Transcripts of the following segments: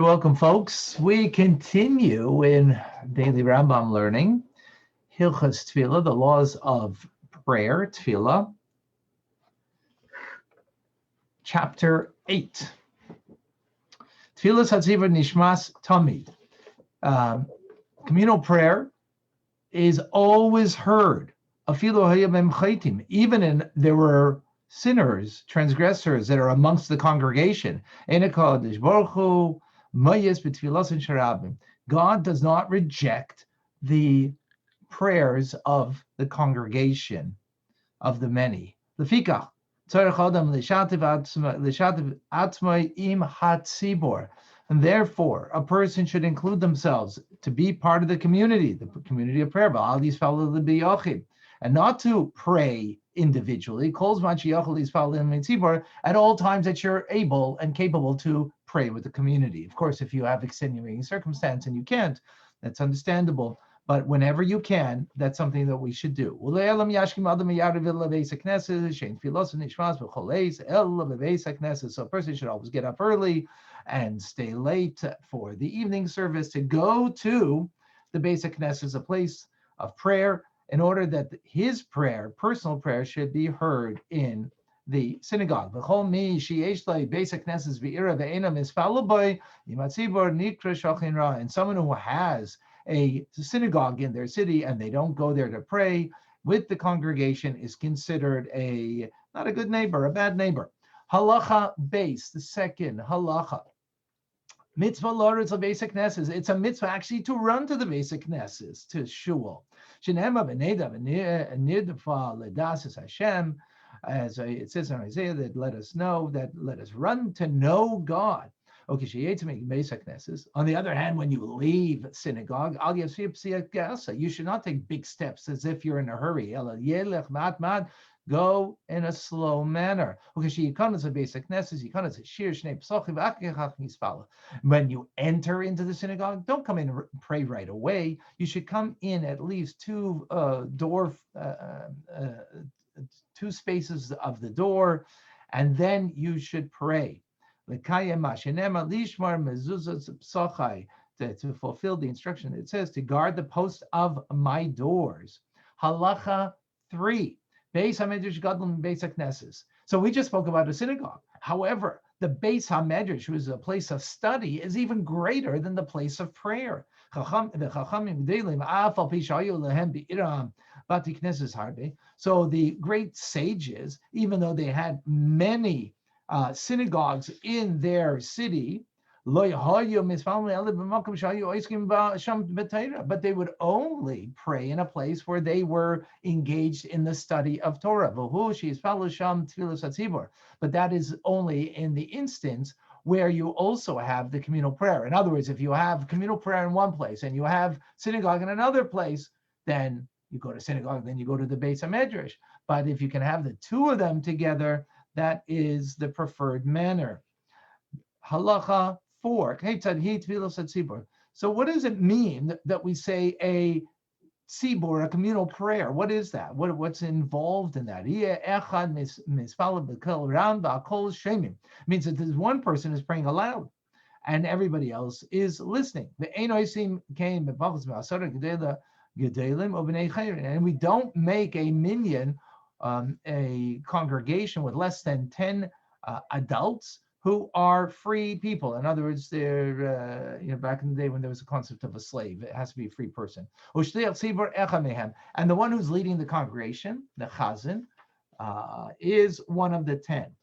Welcome, folks. We continue in daily Rambam learning, Hilchas Tefillah, the laws of prayer, Tefillah, chapter 8. Tefillah Hatziva Nishmas Tamid. Communal prayer is always heard. Even in there were sinners, transgressors that are amongst the congregation. God does not reject the prayers of the congregation, of the many. And therefore, a person should include themselves to be part of the community of prayer, and not to pray individually. At all times that you're able and capable to pray with the community. Of course, if you have extenuating circumstance and you can't, that's understandable. But whenever you can, that's something that we should do. So a person should always get up early and stay late for the evening service to go to the Beis HaKnesses, a place of prayer, in order that his prayer, personal prayer, should be heard in the synagogue. And someone who has a synagogue in their city and they don't go there to pray with the congregation is considered not a good neighbor, a bad neighbor. Halacha base, the second halacha. Mitzvah loretz Beis HaKnesses. It's a mitzvah actually to run to the Beis HaKnesses, to shul. Shenema b'neda v'nidfa ledasis Hashem, as it says in Isaiah, that let us run to know God. Okay, Beis HaKnesses. On the other hand, when you leave synagogue, you should not take big steps as if you're in a hurry. Go in a slow manner. When you enter into the synagogue, don't come in and pray right away. You should come in at least two spaces of the door, and then you should pray. To fulfill the instruction, it says to guard the post of my doors. Halacha 3. Beis HaMedrash Gadol Beis HaKnesses. So we just spoke about a synagogue. However, the Beis HaMedrash, which is a place of study, is even greater than the place of prayer. So the great sages, even though they had many synagogues in their city, but they would only pray in a place where they were engaged in the study of Torah. But that is only in the instance where you also have the communal prayer. In other words, if you have communal prayer in one place and you have synagogue in another place, then you go to synagogue, then you go to the Beis HaMedrash. But if you can have the two of them together, that is the preferred manner. Halacha 4. So what does it mean that we say a tzibur, a communal prayer? What is that? What's involved in that? It means that there's one person is praying aloud and everybody else is listening. And we don't make a minyan, a congregation with less than 10 adults who are free people. In other words, they're back in the day when there was a concept of a slave, it has to be a free person. And the one who's leading the congregation, the chazan, is one of the 10.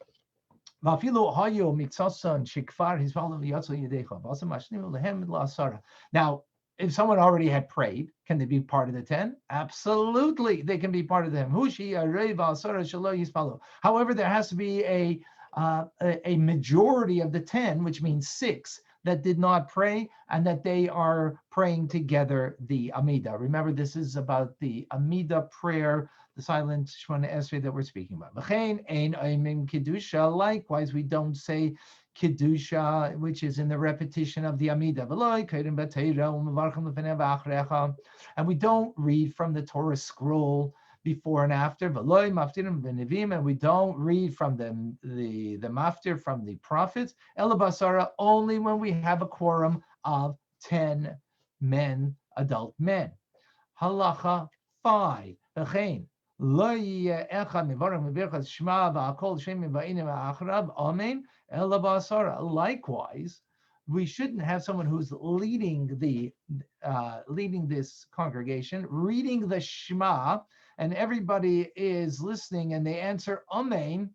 Now, if someone already had prayed, can they be part of the 10? Absolutely, they can be part of them. However, there has to be a majority of the 10, which means 6, that did not pray and that they are praying together the Amidah. Remember, this is about the Amidah prayer, the silent Shemona Esrei that we're speaking about. Likewise, we don't say Kedusha, which is in the repetition of the Amidah. And we don't read from the Torah scroll before and after. V'loi maftirim v'nevim, and we don't read from the maftir from the prophets. Ela basara, only when we have a quorum of 10 men, adult men. Halacha 5. V'chein lo yeh echad mivarach mibirchas shema v'akol shemim va'inim v'achrav amen ela basara. Likewise, we shouldn't have someone who's leading this congregation, reading the Shema, and everybody is listening, and they answer Amen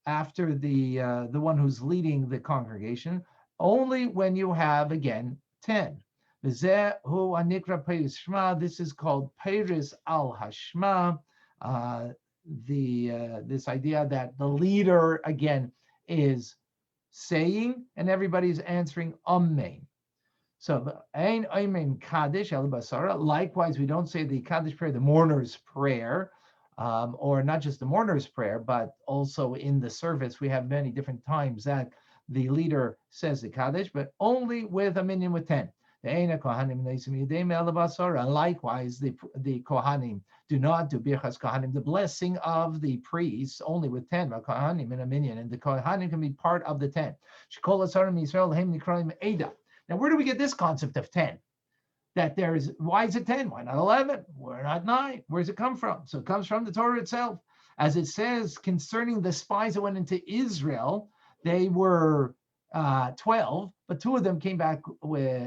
after the one who's leading the congregation. Only when you have again 10. This is called Peiris al Hashma. This idea that the leader again is saying, and everybody's answering Amen. So, Ein Amen Kaddish El Basara. Likewise, we don't say the Kaddish prayer, the mourner's prayer, or not just the mourner's prayer, but also in the service, we have many different times that the leader says the Kaddish, but only with a minyan with 10. And likewise, the Kohanim do not do Birchas Kohanim, the blessing of the priests, only with 10 Kohanim in a minyan, and the Kohanim can be part of the 10. Now, where do we get this concept of 10? That why is it 10? Why not 11? Why not 9? Where does it come from? So it comes from the Torah itself. As it says concerning the spies that went into Israel, they were 12, but 2 of them came back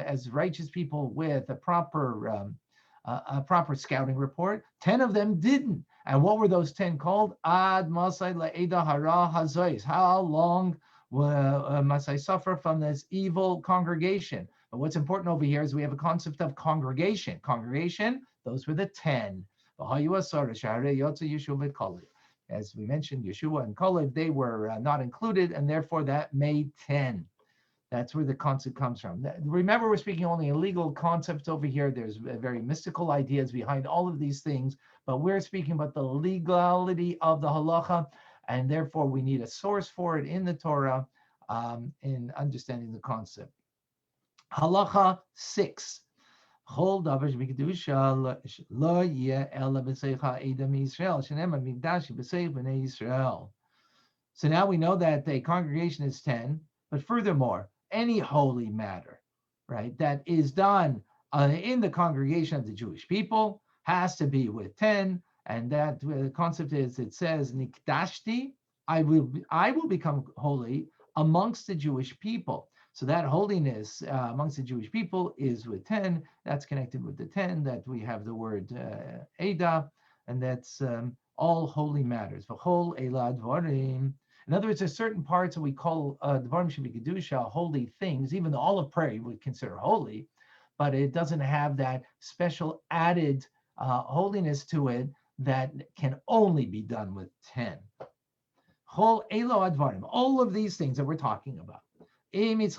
as righteous people with a proper scouting report. 10 of them didn't. And what were those 10 called? Ad Masai La'eda Hara Hazois. How long must I suffer from this evil congregation? But what's important over here is we have a concept of congregation. Congregation, those were the 10. As we mentioned, Yeshua and Kalev, they were not included, and therefore that made 10. That's where the concept comes from. Remember, we're speaking only in legal concepts over here. There's very mystical ideas behind all of these things, but we're speaking about the legality of the halacha, and therefore we need a source for it in the Torah in understanding the concept. Halacha 6. So now we know that the congregation is 10, but furthermore, any holy matter, right, that is done in the congregation of the Jewish people has to be with 10, and that the concept is, it says, Nikdashti, I will become holy amongst the Jewish people. So that holiness amongst the Jewish people is with 10. That's connected with the 10 that we have the word Eda, and that's all holy matters. V'chol Eila Dvarim. In other words, there's certain parts that we call Dvarim Shebikidusha, holy things. Even the olive prayer you would consider holy, but it doesn't have that special added holiness to it that can only be done with 10. Chol Eila Advarim. All of these things that we're talking about. What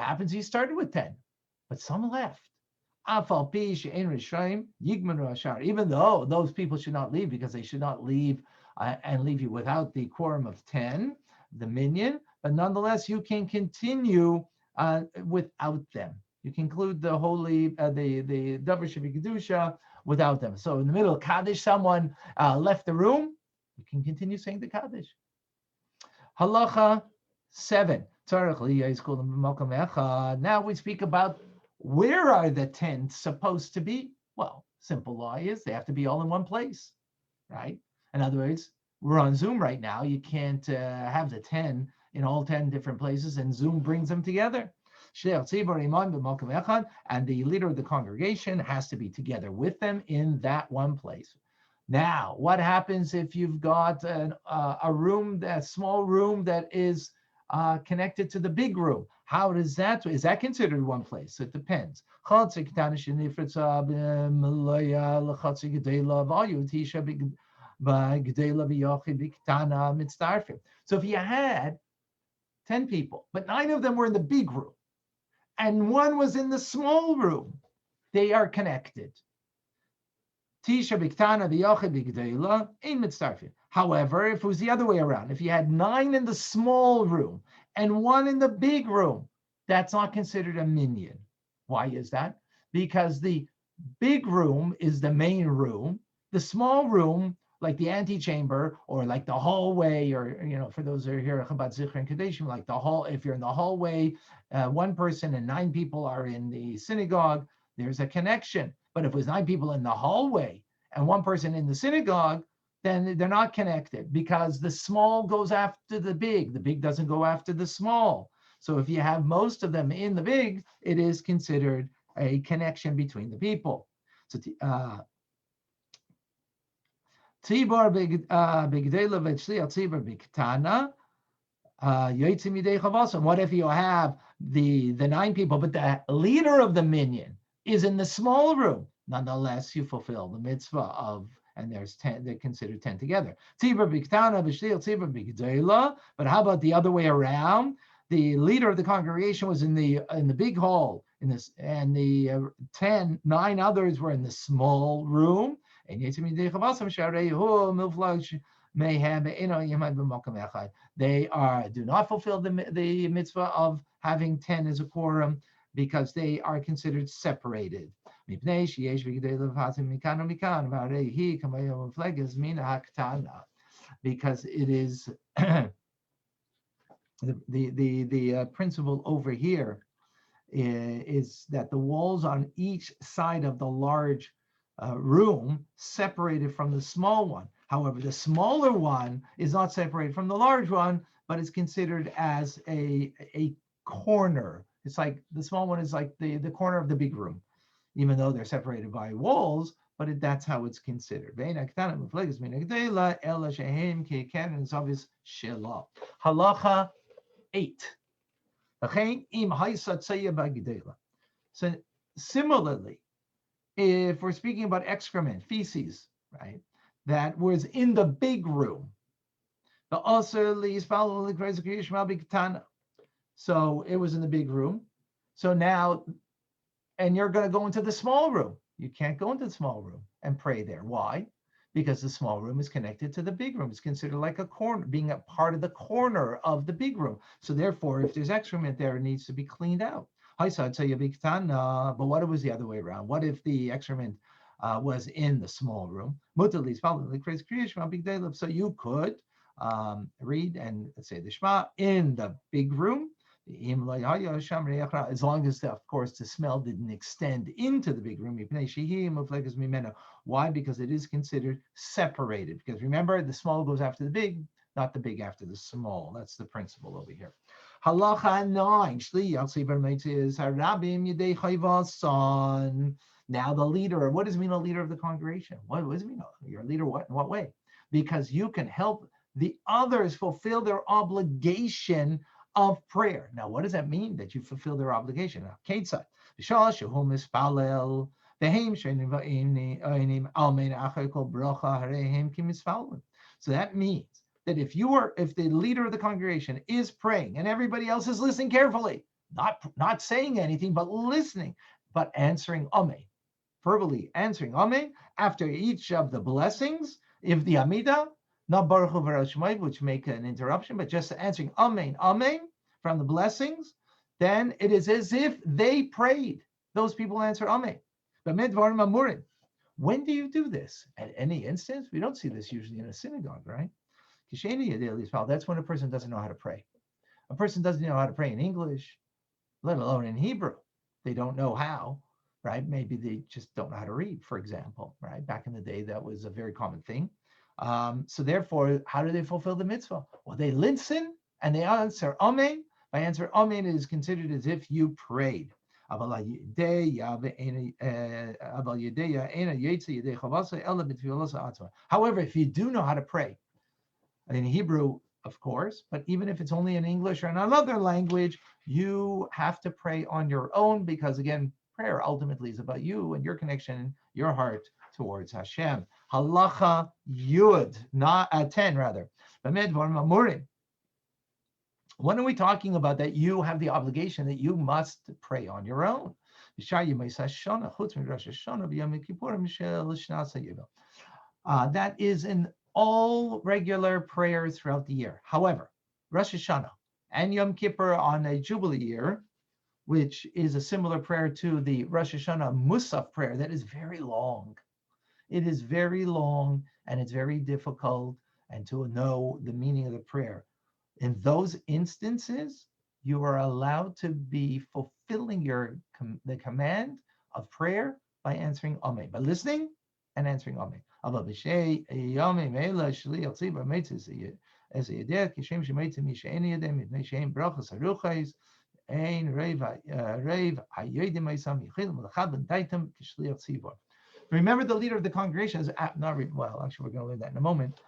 happens? He started with 10, but some left. Even though those people should not leave, because they should not leave and leave you without the quorum of 10, the minyan, but nonetheless, you can continue without them. You can include the holy, the Davar Shebikidusha without them. So in the middle of Kaddish, someone left the room, you can continue saying the Kaddish. Halacha 7. Now we speak about where are the 10 supposed to be? Well, simple law is they have to be all in one place, right? In other words, we're on Zoom right now. You can't have the 10 in all 10 different places, and Zoom brings them together. And the leader of the congregation has to be together with them in that one place. Now, what happens if you've got a room, that small room that is connected to the big room? How is that considered one place? It depends. So if you had 10 people, but 9 of them were in the big room, and 1 was in the small room, they are connected. However, if it was the other way around, if you had 9 in the small room and 1 in the big room, that's not considered a minyan. Why is that? Because the big room is the main room. The small room, like the antechamber or like the hallway, or for those who are here at Chabad Zichron and Kadeshim, like the hall. If you're in the hallway, one person and 9 people are in the synagogue. There's a connection. But if it was 9 people in the hallway and one person in the synagogue, then they're not connected because the small goes after the big. The big doesn't go after the small. So if you have most of them in the big, it is considered a connection between the people. So Tzibor b'gdela v'tzliach tzibor b'ktana yotzim midei chavasim. What if you have the 9 people, but the leader of the minyan is in the small room? Nonetheless, you fulfill the mitzvah of, and there's 10. They're considered 10 together. Tzibor b'ktana v'tzliach tzibor b'gdela. But how about the other way around? The leader of the congregation was in the big hall in this, and the 9 others were in the small room. And they do not fulfill the mitzvah of having 10 as a quorum because they are considered separated. Because it is the principle over here is that the walls on each side of the large room separated from the small one. However, the smaller one is not separated from the large one, but it's considered as a corner. It's like the small one is like the corner of the big room, even though they're separated by walls, but that's how it's considered. It's obvious. Halacha 8. So similarly, if we're speaking about excrement, feces, right, that was in the big room, so it was in the big room. So now, and you're going to go into the small room. You can't go into the small room and pray there. Why? Because the small room is connected to the big room. It's considered like a corner, being a part of the corner of the big room. So therefore, if there's excrement there, it needs to be cleaned out. But what was the other way around? What if the excrement was in the small room? So you could read and say the Shema in the big room, as long as, of course, the smell didn't extend into the big room. Why? Because it is considered separated. Because remember, the small goes after the big, not the big after the small. That's the principle over here. Halacha 9. Now the leader. What does it mean, a leader of the congregation? What does it mean? You're a leader. What? In what way? Because you can help the others fulfill their obligation of prayer. Now, what does that mean, that you fulfill their obligation? So that means that if the leader of the congregation is praying and everybody else is listening carefully, not saying anything, but listening, but answering Amen, verbally answering Amen after each of the blessings, if the Amidah, not Baruch Hu v'Rashmai, which make an interruption, but just answering Amen, Amen from the blessings, then it is as if they prayed. Those people answer Amen. When do you do this? At any instance? We don't see this usually in a synagogue, right? That's when a person doesn't know how to pray. A person doesn't know how to pray in English, let alone in Hebrew. They don't know how, right? Maybe they just don't know how to read, for example, right? Back in the day, that was a very common thing. So therefore, how do they fulfill the mitzvah? Well, they listen and they answer Amen. By answer Amen, it is considered as if you prayed. However, if you do know how to pray, in Hebrew, of course, but even if it's only in English or in another language, you have to pray on your own, because again, prayer ultimately is about you and your connection, your heart towards Hashem. Halacha Yud, not 10 rather. When are we talking about that you have the obligation that you must pray on your own? That is in all regular prayers throughout the year. However, Rosh Hashanah and Yom Kippur on a Jubilee year, which is a similar prayer to the Rosh Hashanah Musaf prayer that is very long. It is very long and it's very difficult, and to know the meaning of the prayer. In those instances, you are allowed to be fulfilling the command of prayer by answering Amen, by listening and answering Amen. Remember the leader of the congregation is not well. Actually, we're going to learn that in a moment.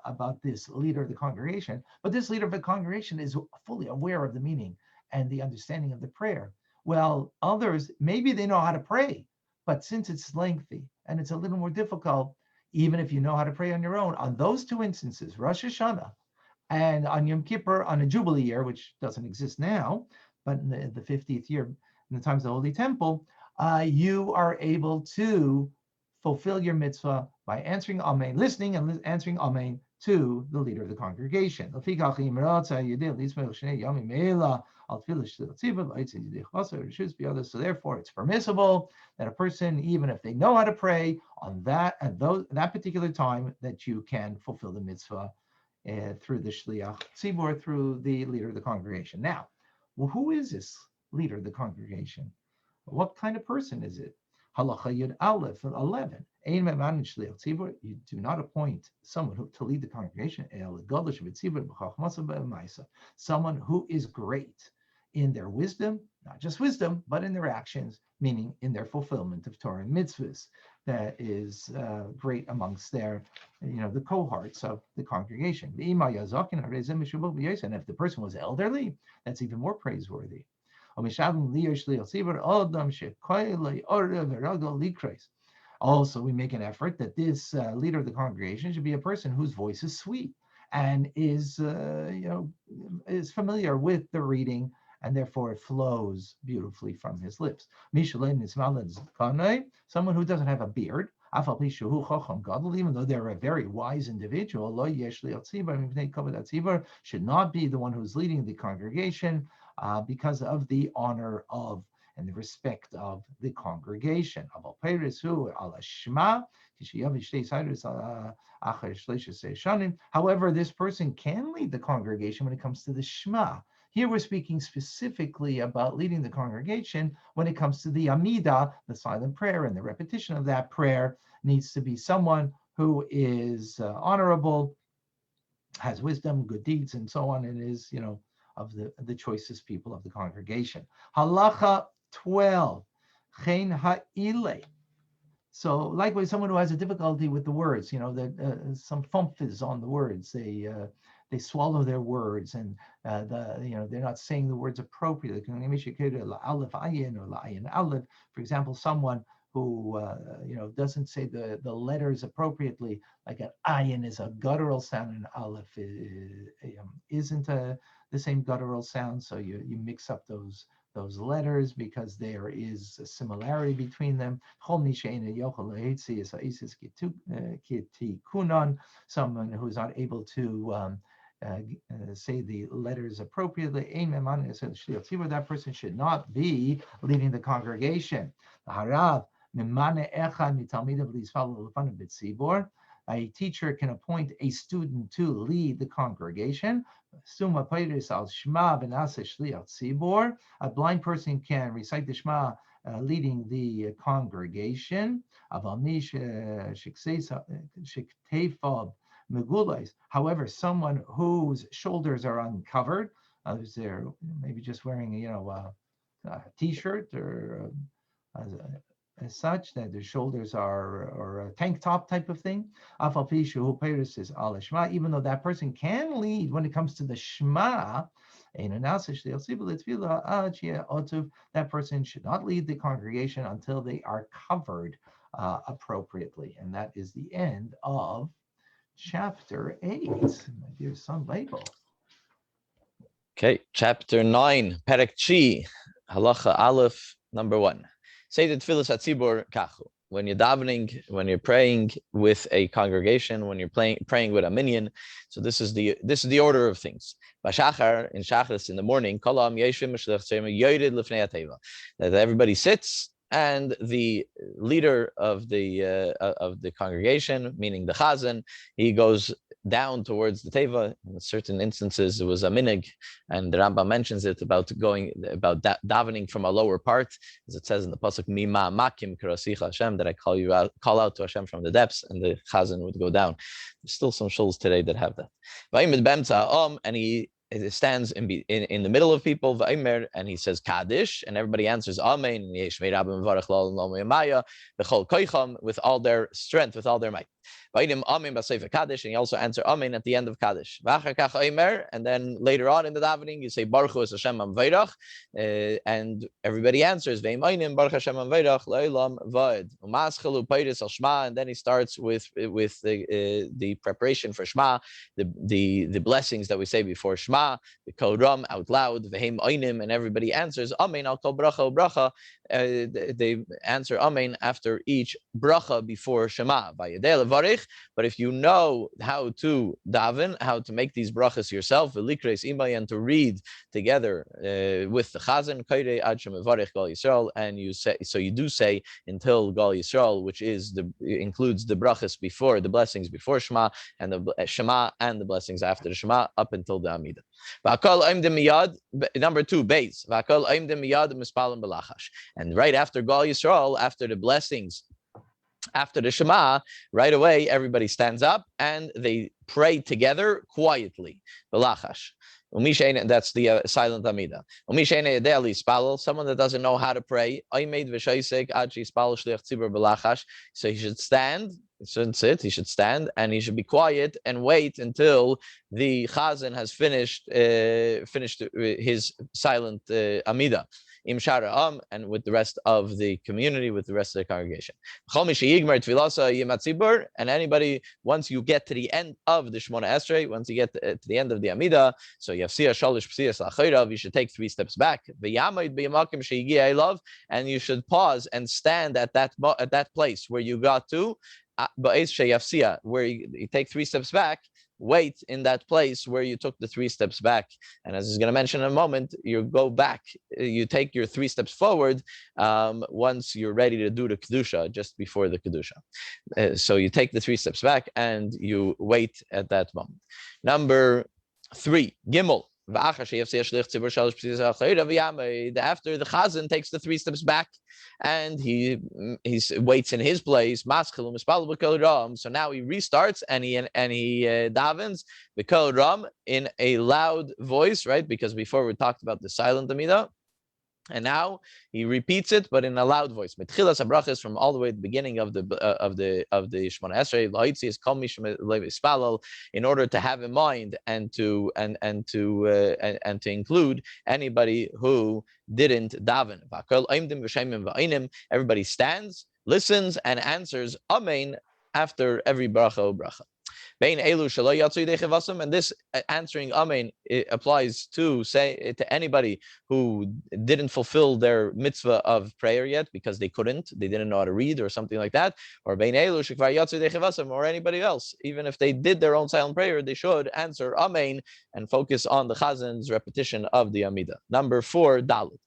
About this leader of the congregation, but this leader of the congregation is fully aware of the meaning and the understanding of the prayer. Well, others, maybe they know how to pray, but since it's lengthy and it's a little more difficult, even if you know how to pray on your own, on those two instances, Rosh Hashanah and on Yom Kippur, on a Jubilee year, which doesn't exist now, but in the 50th year, in the times of the Holy Temple, you are able to fulfill your mitzvah by answering Amen, listening and answering Amen to the leader of the congregation. So therefore, it's permissible that a person, even if they know how to pray on that particular time, that you can fulfill the mitzvah through the shliach tzibur, through the leader of the congregation. Now, well, who is this leader of the congregation? What kind of person is it? Halacha Yud Aleph 11. You do not appoint someone to lead the congregation. Someone who is great in their wisdom, not just wisdom, but in their actions, meaning in their fulfillment of Torah and mitzvahs. That is great amongst their, the cohorts of the congregation. And if the person was elderly, that's even more praiseworthy. Also, we make an effort that this leader of the congregation should be a person whose voice is sweet and is familiar with the reading, and therefore it flows beautifully from his lips. Someone who doesn't have a beard, even though they're a very wise individual, should not be the one who's leading the congregation because of the honor of and the respect of the congregation. However, this person can lead the congregation when it comes to the Shema. Here we're speaking specifically about leading the congregation when it comes to the Amidah, the silent prayer, and the repetition of that prayer needs to be someone who is honorable, has wisdom, good deeds, and so on, and is, of the choicest people of the congregation. Halacha 12, chen ha'ile. So likewise, someone who has a difficulty with the words, some thump is on the words. They swallow their words, and they're not saying the words appropriately. For example, someone who doesn't say the letters appropriately, like an ayin is a guttural sound, and aleph isn't the same guttural sound. So you mix up those letters because there is a similarity between them. Someone who is not able to say the letters appropriately, that person should not be leading the congregation. A teacher can appoint a student to lead the congregation. A blind person can recite the Shema leading the congregation. However, someone whose shoulders are uncovered, they're maybe just wearing a t-shirt or as such, that their shoulders are or a tank top type of thing. Even though that person can lead when it comes to the Shema, that person should not lead the congregation until they are covered appropriately. And that is the end of chapter 8. My dear son Label. Okay, chapter 9, Perek Chi, Halacha Aleph, number 1. Say the Tfilas HaTzibur Kachu. when you're davening, when you're praying with a congregation, when you're praying with a minyan. So this is the order of things. Bashachar, in Shachris, in the morning, that everybody sits, and the leader of the congregation, meaning the chazan, he goes down towards the teva. In certain instances, it was a minig, and the Rambam mentions it about davening from a lower part, as it says in the pasuk Mima Makim Karasicha Hashem, that I call out to Hashem from the depths, and the chazan would go down. There's still some shuls today that have that. And he stands in the middle of people, and he says Kaddish, and everybody answers Amen, with all their strength, with all their might. And he also answers Amen at the end of Kaddish. And then later on in the davening, you say Baruch Hu Hashem Amvayrach, and everybody answers Baruch Hashem Amvayrach Leilam Vaed. And then he starts with the preparation for Shema, the blessings that we say before Shema, the Kodram out loud, and everybody answers Amen al kol bracha bracha. They answer Amen after each bracha before Shema. But if you know how to daven, how to make these brachas yourself, and to read together with the chazan, and you say, so you do say until Gal Yisrael, which includes the brachas before, the blessings before Shema, and the Shema and the blessings after the Shema, up until the Amidah. Number 2, Beis. And right after Gal Yisrael, after the blessings, after the Shema, right away, everybody stands up and they pray together quietly. Belachash. That's the silent Amida. Someone that doesn't know how to pray, so he should stand. He shouldn't sit. He should stand, and he should be quiet and wait until the chazan has finished his silent Amida. And with the rest of the community, with the rest of the congregation. And anybody, once you get to the end of the Shemona Esrei, once you get to the end of the Amida, so you should take 3 steps back. And you should pause and stand at that place where you got to, where you take 3 steps back. Wait in that place where you took the 3 steps back. And as he's going to mention in a moment, you go back, you take your 3 steps forward once you're ready to do the Kedusha, just before the Kedusha. So you take the 3 steps back and you wait at that moment. Number 3, Gimel. After the chazan takes the 3 steps back and he waits in his place, so now he restarts and he davens the kol ram in a loud voice, right? Because before we talked about the silent Amidah. And now he repeats it, but in a loud voice. Metchilas habrachas, from all the way at the beginning of the Shemona Esrei, laitzi is kol mishum levispalal, in order to have in mind and to include anybody who didn't daven. Everybody stands, listens, and answers Amen after every bracha. And this answering Amen, it applies to anybody who didn't fulfill their mitzvah of prayer yet because they didn't know how to read or something like that, or anybody else. Even if they did their own silent prayer, they should answer Amen and focus on the chazan's repetition of the Amidah. Number 4, Dalit.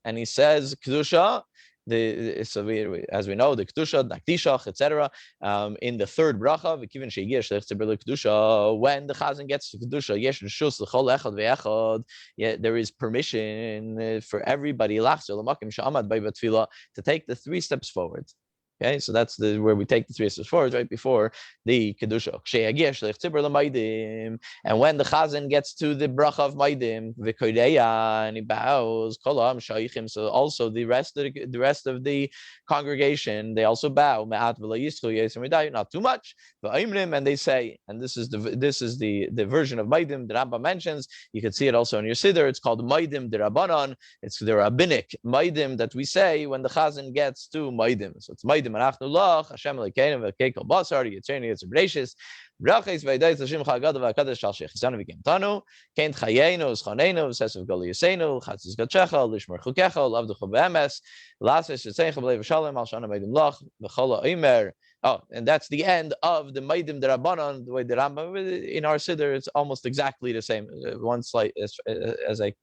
And he says Kedusha. As we know, the Kedusha, Naktishach, etc. In the 3rd bracha, when the chazan gets to Kedusha, there is permission for everybody to take the 3 steps forward. Okay, so that's where we take the 3 steps forward, right before the Kedusha. And when the chazan gets to the bracha of Maidim, and he bows, so also the rest of the congregation, they also bow, not too much, and they say, and this is the version of Maidim that Rambam mentions. You can see it also in your Siddur. It's called Maidim de Rabbanon. It's the rabbinic Maidim that we say when the chazan gets to Maidim. So it's Maidim. Hashem Elokeinu v'Kei Kol Basar Yitzchenu Yitzur Bereshis. Rachis v'yedayis l'shim chagad v'akadosh shal shechizanu v'kimtanu, kein chayenu, zchanenu, v'sesav galiyasenu, chatzis gachecha, lishmer chukecha, lavducha b'emes, lasis yitzecha b'lei v'shalom, al shana meidim lach, v'chola oimer. Oh, and that's the end of the Maidim Derabanan. The way the Rambam in our Siddur, it's almost exactly the same. One slight, as I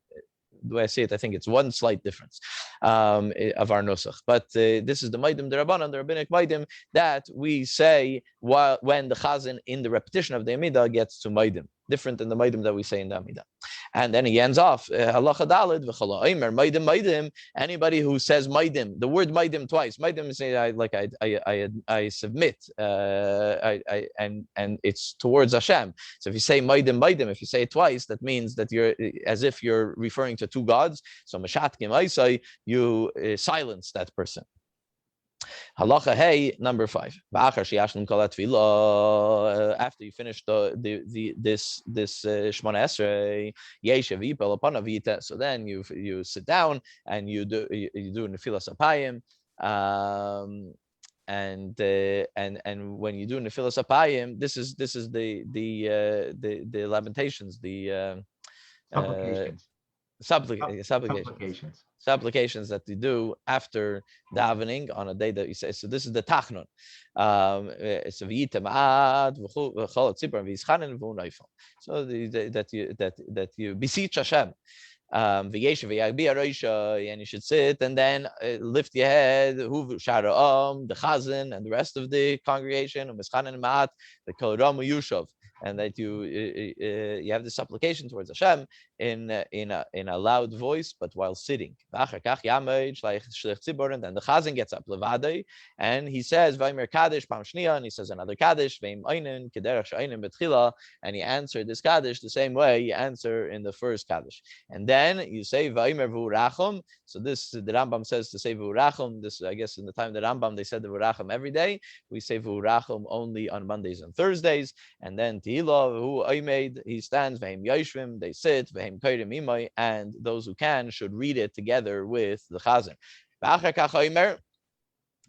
the way I see it, I think it's one slight difference of our nusach. But this is the Maidim Derabanan, the rabbinic Maidim that we say when the Chazan in the repetition of the Amidah gets to Maidim, different than the Maidim that we say in the Amidah. And then he ends off, Halacha Dalid, V'chala Omer, Maidim, Maidim, anybody who says Maidim, the word Maidim twice, Maidim is I submit, and it's towards Hashem. So if you say Maidim, Maidim, if you say it twice, that means that you're as if you're referring to two gods. So Mashatkim Aisai, you silence that person. Halacha hey, number 5. After you finish this Shmona Esrei, Yeshev Yipel upon Avita, so then you sit down and you do Nefilas Apayim, and when you do Nefilas Apayim, this is the Lamentations, the supplications that you do after davening on a day that you say. So this is the tachnun. So that you beseech Hashem. And you should sit and then lift your head, the chazan and the rest of the congregation, the and that you have the supplication towards Hashem in a loud voice, but while sitting. And then the chazan gets up levadei, and he says Vaymer Kaddish Pam Shniya, and he says another Kaddish Veim Einin Kederach She'einin Betchila, and he answered this Kaddish the same way you answer in the first Kaddish. And then you say Vaymer V'urachum. So this the Rambam says to say V'urachum. This, I guess in the time of the Rambam they said the V'urachum every day. We say V'urachum only on Mondays and Thursdays. And then Tehillah who I made, he stands Veim Yashvim, they sit Veim Kairim Imai, and those who can should read it together with the Chazan.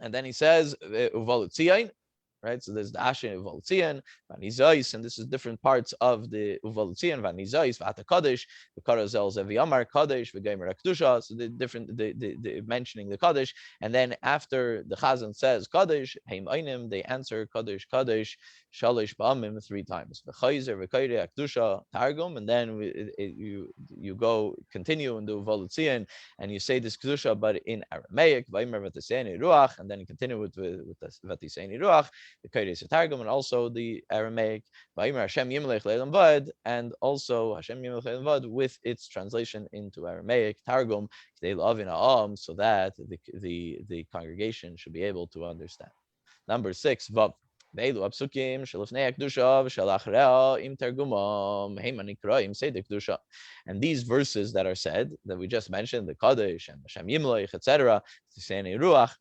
And then he says Uvalutziyain. Right, so there's the Asher Uvalutzian, Vanizais, and this is different parts of the Uvalutzian, Vanizais, Vata Kaddish, the Karazel Zeviyamar Kaddish, V'Geimer Akdusha. So the different, the mentioning the Kaddish, and then after the Chazan says Kaddish, Heim Einim, they answer Kaddish, Kaddish, Shalish Ba'amim 3 times. V'Chayzer V'Kaire Akdusha Targum, and then you go continue in the Uvalutzian, and you say this Kedusha, but in Aramaic, V'Eimer V'Tiseni Ruach, and then you continue with V'Tiseni Ruach. The Kodesh Targum, and also the Aramaic, and also Hashem Yimlech Le'elam Vad with its translation into Aramaic Targum, so that the congregation should be able to understand. Number 6, Vav. And these verses that are said, that we just mentioned, the Kodesh and Hashem Yimlech, etc., Ruach,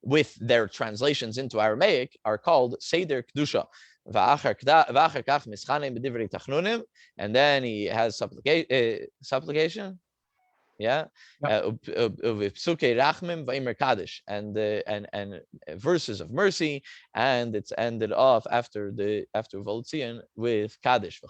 with their translations into Aramaic, are called Seder Kedusha. And then he has supplication. Yeah, and verses of mercy, and it's ended off after Voltzian with Kaddish.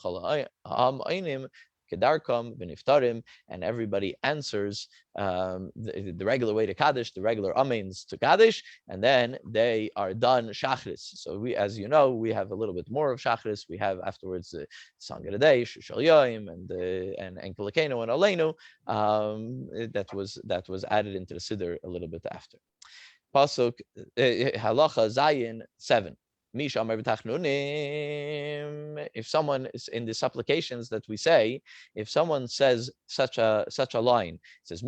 Kedarkam v'niftarim, and everybody answers the regular way to Kaddish, the regular amens to Kaddish, and then they are done Shachris. So we, as you know, we have a little bit more of Shachris. We have afterwards the Song of the Day, Shal Yoim, and Enkelekeno and Aleinu. That was added into the Siddur a little bit after. Pasuk Halacha Zayin 7. If someone is in the supplications that we say, if someone says such a line, it says that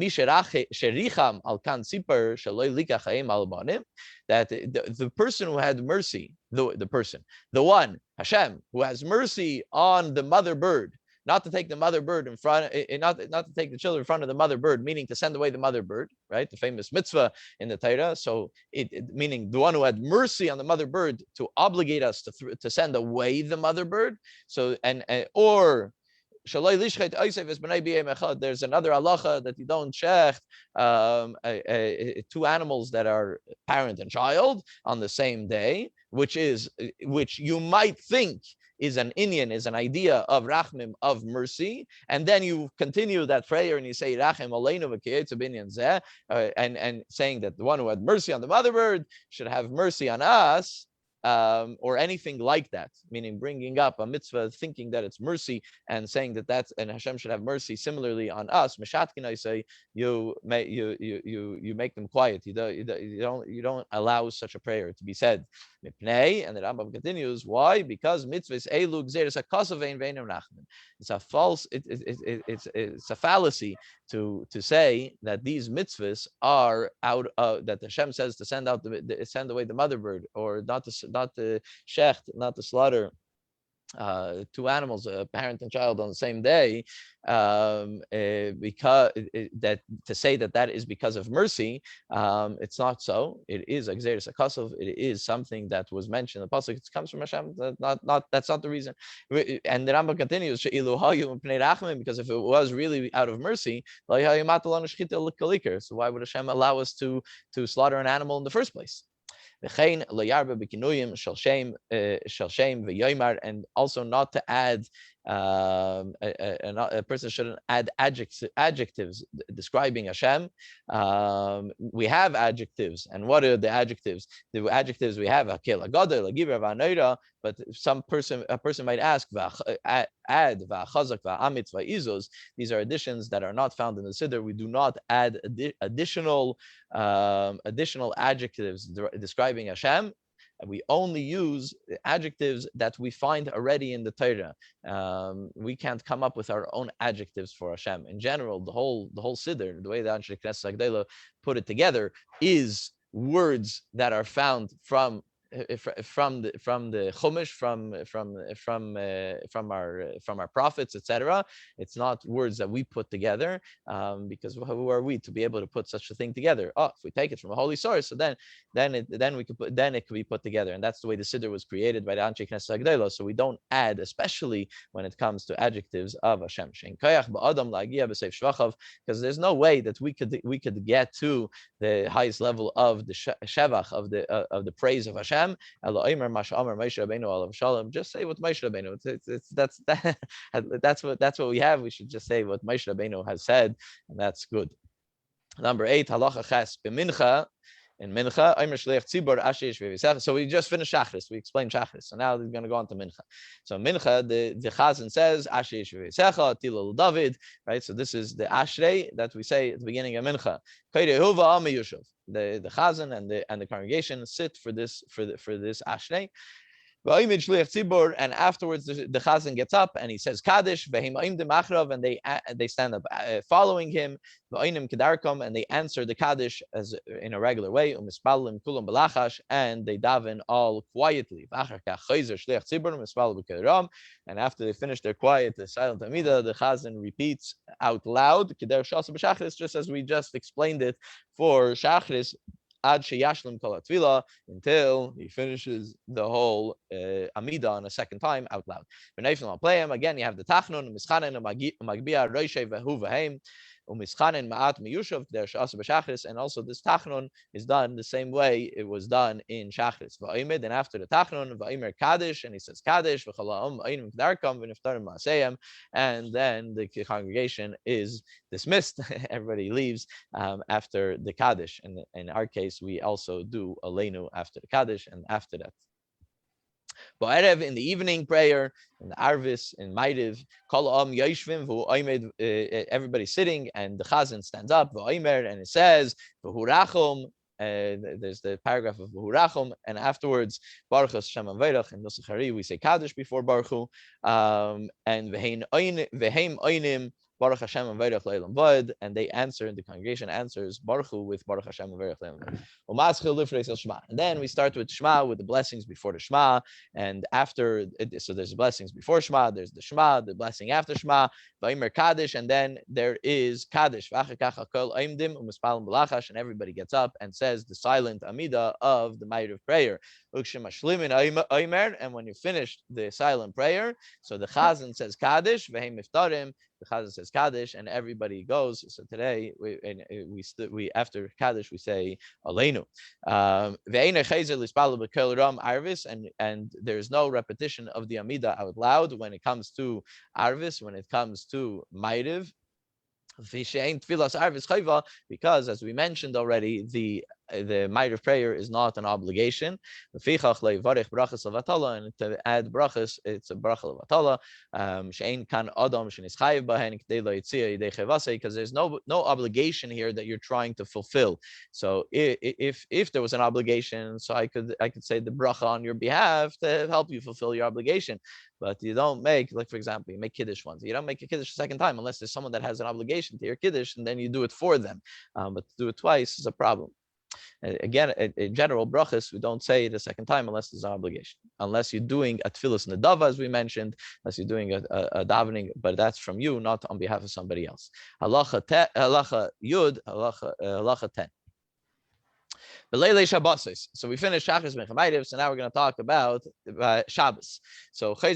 the person who had mercy, the one Hashem who has mercy on the mother bird, not to take the mother bird in front, not to take the children in front of the mother bird, meaning to send away the mother bird, right? The famous mitzvah in the Torah. So meaning the one who had mercy on the mother bird to obligate us to send away the mother bird. So or There's another halacha that you don't shecht two animals that are parent and child on the same day, which you might think is an idea of rachmim, of mercy, and then you continue that prayer and you say rachem aleinu v'kiyetzu binyan zeh, and saying that the one who had mercy on the mother bird should have mercy on us, or anything like that, meaning bringing up a mitzvah, thinking that it's mercy, and saying that and Hashem should have mercy similarly on us. Meshatkin, I say, you make them quiet. You don't allow such a prayer to be said. And the Rambam continues, why? Because mitzvahs elu gzeres hakasavein veinim rachman. It's a false. It's a fallacy to say that these mitzvahs are out of, that Hashem says to send away the mother bird, or not to shecht, not to slaughter two animals, a parent and child, on the same day, because that to say that is because of mercy, it's not so. It is a gzeres hakasov. It is something that was mentioned in the pasuk. It comes from Hashem. That's not the reason. And the Rambam continues, because if it was really out of mercy, so why would Hashem allow us to slaughter an animal in the first place? And also not to add, a person shouldn't add adjectives describing Hashem. We have adjectives, and what are the adjectives? The adjectives we have, but a person might ask, add these are additions that are not found in the Siddur. We do not add additional adjectives describing Hashem. We only use adjectives that we find already in the Torah. We can't come up with our own adjectives for Hashem. In general, the whole Siddur, the way that Anshe Knesset Hagdolah put it together, is words that are found from the Chumash, from our prophets, etc. It's not words that we put together, because who are we to be able to put such a thing together? If we take it from a holy source, so then it could be put together, and that's the way the Siddur was created by the Anshe Knesset Hagdolah. So we don't add, especially when it comes to adjectives of Hashem. Because there's no way that we could get to the highest level of the shevach, of the praise of Hashem. Just say what Moshe Rabbeinu. That's what we have. We should just say what Moshe Rabbeinu has said, and that's good. Number 8, halacha ches b'mincha. In mincha, so we just finished shachris. We explained shachris. So now we're going to go on to mincha. So mincha, the chazan says ashesh v'visecha tilul David, right? So this is the ashrei that we say at the beginning of mincha. The chazan and the congregation sit for this ashrei. And afterwards the chazan gets up and he says kaddish, and they stand up following him, and they answer the kaddish as in a regular way, and they daven all quietly. And after they finish their quiet, the silent amida, the chazan repeats out loud, just as we just explained it for shachris, ad sheyashlim kol hatvila, until he finishes the whole amida on a second time out loud. Again, you have the tachnon, mischanen, magbia, roishe, vehu, vehem, umischanen, ma'at, miyushav, der shas b'shachris, and also this tachnon is done the same way it was done in shachris. Va'imid, and after the tachnon, va'imer kaddish, and he says kaddish, v'chala'om, a'inim k'darkam, v'niftarim ma'aseyam, and then the congregation is dismissed. Everybody leaves after the kaddish, and in our case, we also do aleinu after the kaddish, and after that. Bo'erev, in the evening prayer, in the Arvis, in Maidiv, Kol Am Yoshvim, everybody's sitting, and the Chazan stands up, V'oimer, and it says, V'hurachum, there's the paragraph of V'hurachum, and afterwards, Baruch Hashem Aveirach, and Nusach Hari, we say Kaddish before Baruch Hu, and V'heim Oinim, Baruch Hashem and Vayrach Leilam Vod, and they answer, the congregation answers Baruch Hu with Baruch Hashem and Vayrach Leilam Vod. And then we start with Shema, with the blessings before the Shema, and after, so there's the blessings before Shema, there's the Shema, the blessing after Shema, Vaymer Kaddish, and then there is Kaddish, and everybody gets up and says the silent Amida of the Ma'ariv prayer. And when you finish the silent prayer, so the Chazan says Kaddish, the Chazan says Kaddish, and everybody goes. So today we after Kaddish we say Aleinu. And there's no repetition of the Amida out loud when it comes to Arvis, when it comes to Ma'ariv. Because, as we mentioned already, the Ma'ariv prayer is not an obligation. And to add brachas, it's a bracha levatala. Because there's no obligation here that you're trying to fulfill. So if there was an obligation, so I could say the bracha on your behalf to help you fulfill your obligation. But you don't make, like for example, you make Kiddush once. You don't make a Kiddush a second time unless there's someone that has an obligation to your Kiddush, and then you do it for them. But to do it twice is a problem. Again, in general, brachas, we don't say it a second time unless there's an obligation. Unless you're doing a tefillas nedava, as we mentioned, unless you're doing a davening, but that's from you, not on behalf of somebody else. Halacha yud, halacha 10. So we finished Shachris Ben Chamaydiv, so now we're going to talk about Shabbos. So that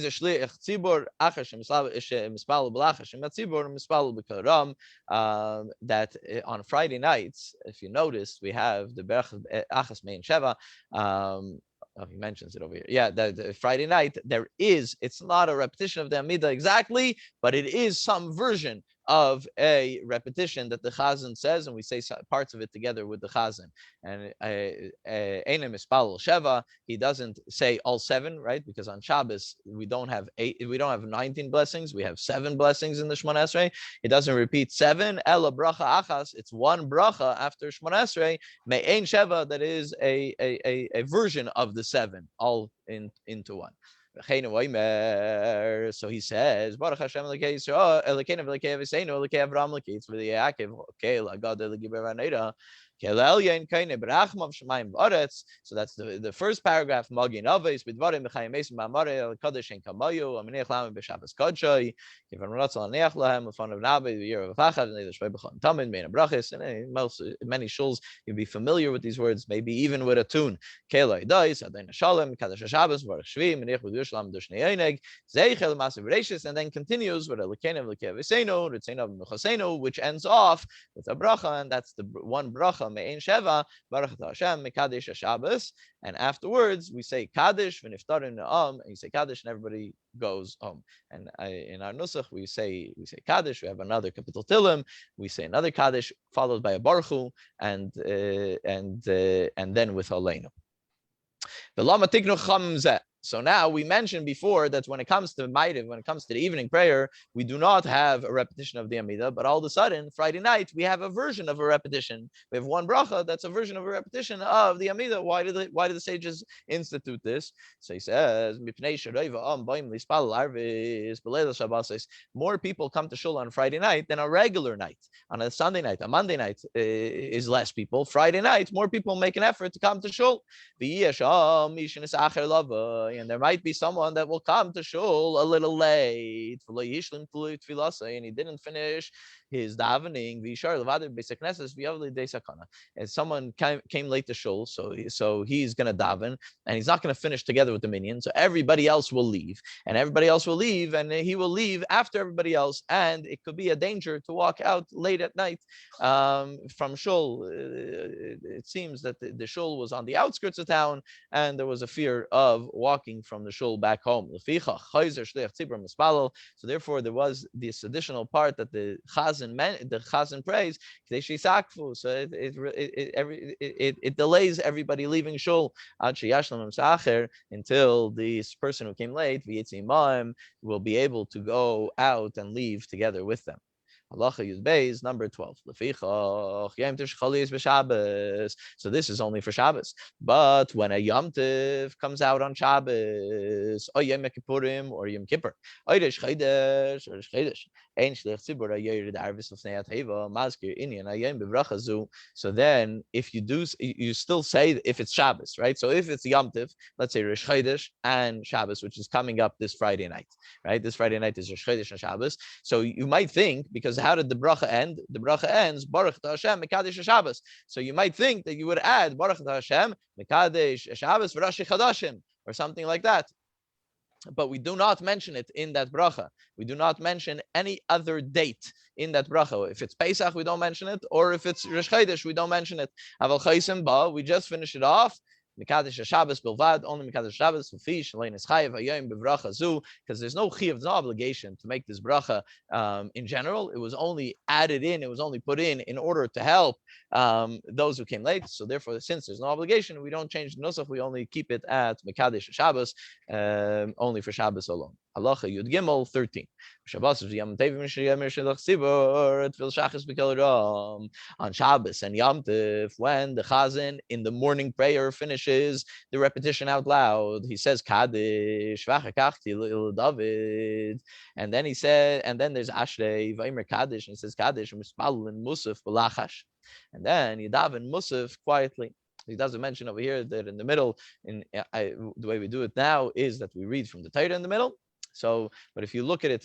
on Friday nights, if you noticed, we have the Berach Achas Mein Sheva. He mentions it over here. Yeah, the Friday night, it's not a repetition of the Amida exactly, but it is some version of a repetition that the Chazan says, and we say parts of it together with the Chazan. And Einem Mispal Sheva, he doesn't say all 7, right? Because on Shabbos we don't have 19 blessings, we have 7 blessings in the Shemona Esrei. It doesn't repeat 7. Ela bracha achas, it's one bracha after Shemona Esrei. Me'ein Sheva, that is a version of the 7, all into one. So he says, Baruch Hashem Elokei Yisrael, Elokeinu v'Elokei Aviseinu, Elokei Avraham Elokei Tzvi Yaakov, okay, Lagad Eligiber Vaneda. So that's the first paragraph. Magin Aves b'dvarim b'chayim mesim b'amare el kadosh en kamayu aminech lahem b'shabbos kodshay kivan ratzon aneach lahem l'fanav nabe v'yer v'chachad and they'll b'chon tamid mein brachis. And many shuls you'll be familiar with these words, maybe even with a tune. Kelay dais adayin shalom kadosh Shabbos v'arach shvi minich v'yushalam dushne yoneg zeichel masiv reishis, and then continues with Elokeinu v'Elokei Aviseinu Ritzeinu v'Nuchaseinu, which ends off with a bracha, and that's the one bracha. Me'ein Sheva, Baruch Hashem, Mekadesh Shabbos, and afterwards we say Kaddish, v'niftarim na'am, and you say Kaddish, and everybody goes home. And in our nusach we say Kaddish. We have another capital Tilim. We say another Kaddish followed by a Baruch Hu, and then with Aleinu. So now we mentioned before that when it comes to Ma'ariv, when it comes to the evening prayer, we do not have a repetition of the Amida, but all of a sudden, Friday night, we have a version of a repetition. We have one bracha that's a version of a repetition of the Amida. Why did the sages institute this? So he says, more people come to Shul on Friday night than a regular night. On a Sunday night, a Monday night is less people. Friday night, more people make an effort to come to Shul. And there might be someone that will come to Shul a little late, and he didn't finish his davening. And someone came late to Shul, so he's going to daven, and he's not going to finish together with the minyan. So everybody else will leave, and he will leave after everybody else, and it could be a danger to walk out late at night from Shul. It seems that the Shul was on the outskirts of town, and there was a fear of walking from the Shul back home. So therefore, there was this additional part that the Chazan prays. So it delays everybody leaving Shul until this person who came late will be able to go out and leave together with them. Halacha Yud Beis, number 12. Lefichach Yom Tov Shechali is b'Shabbos. So this is only for Shabbos. But when a Yom Tov comes out on Shabbos, or Yom Kippurim, or Yom Kippur, or Rosh Chodesh, or Rosh Chodesh, Ein Shliach Tzibur Hayoyer D'Arvis L'Fnei HaTeva, Mazkir Inyan Hayom B'Bracha Zu. So then, if you do, you still say if it's Shabbos, right? So if it's Yom Tov, let's say Rosh Chodesh and Shabbos, which is coming up this Friday night, right? This Friday night is Rosh Chodesh and Shabbos. So you might think, because how did the bracha end? The bracha ends Baruch Hashem Mekadesh Shabbos. So you might think that you would add Baruch Hashem Mekadesh Shabbos V'Rashi Chadashim or something like that. But we do not mention it in that bracha. We do not mention any other date in that bracha. If it's Pesach, we don't mention it, or if it's Rosh Chodesh, we don't mention it. Aval Chaysim Ba, we just finish it off. Mekadesh Shabbos Bilvad, only Mekadesh Shabbos, Fish, Lenis Chayev, Hayom Bevracha Zu, because there's no chiyuv, there's no obligation to make this bracha in general. It was only added in, it was only put in order to help those who came late. So therefore, since there's no obligation, we don't change the nusach, we only keep it at Mekadesh Shabbos, only for Shabbos alone. Halacha Yud Gimel 13. Shabbos Yom Tov Mishayim Shelach Tzibur Tfil Shachas B'Kel Ram. On Shabbos and Yom Tov, when the Chazan in the morning prayer finishes the repetition out loud, he says Kaddish V'Achakach Tilil David, and then he said, and then there's Ashrei Vaymer Kaddish, and he says Kaddish Mispal and Musaf B'Lachash, and then Yadav and Musaf quietly. He doesn't mention over here that in the middle, the way we do it now is that we read from the Torah in the middle. So, but if you look at it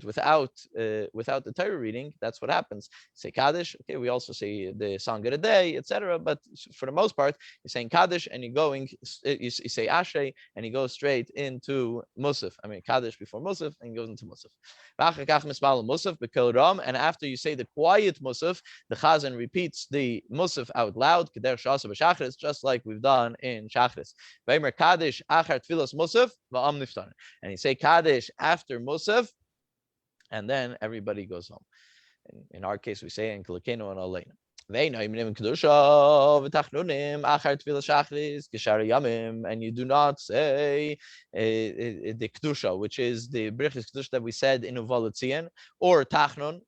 without the Torah reading, that's what happens. Say Kaddish. Okay, we also say the song of the day, etc. But for the most part, you're saying Kaddish and you're going. You say Ashrei and you go straight into Musaf. I mean Kaddish before Musaf and goes into Musaf. And after you say the quiet Musaf, the Chazan repeats the Musaf out loud. Just like we've done in Shachris. Kaddish achar tfilas Musaf va'am niftar. And you say Kaddish after Musaf, and then everybody goes home. In our case, we say in Kilakeno and Aleina. And you do not say the Kedusha, which is the Brichis Kedusha that we said in Uvalutzian, or Tachnon,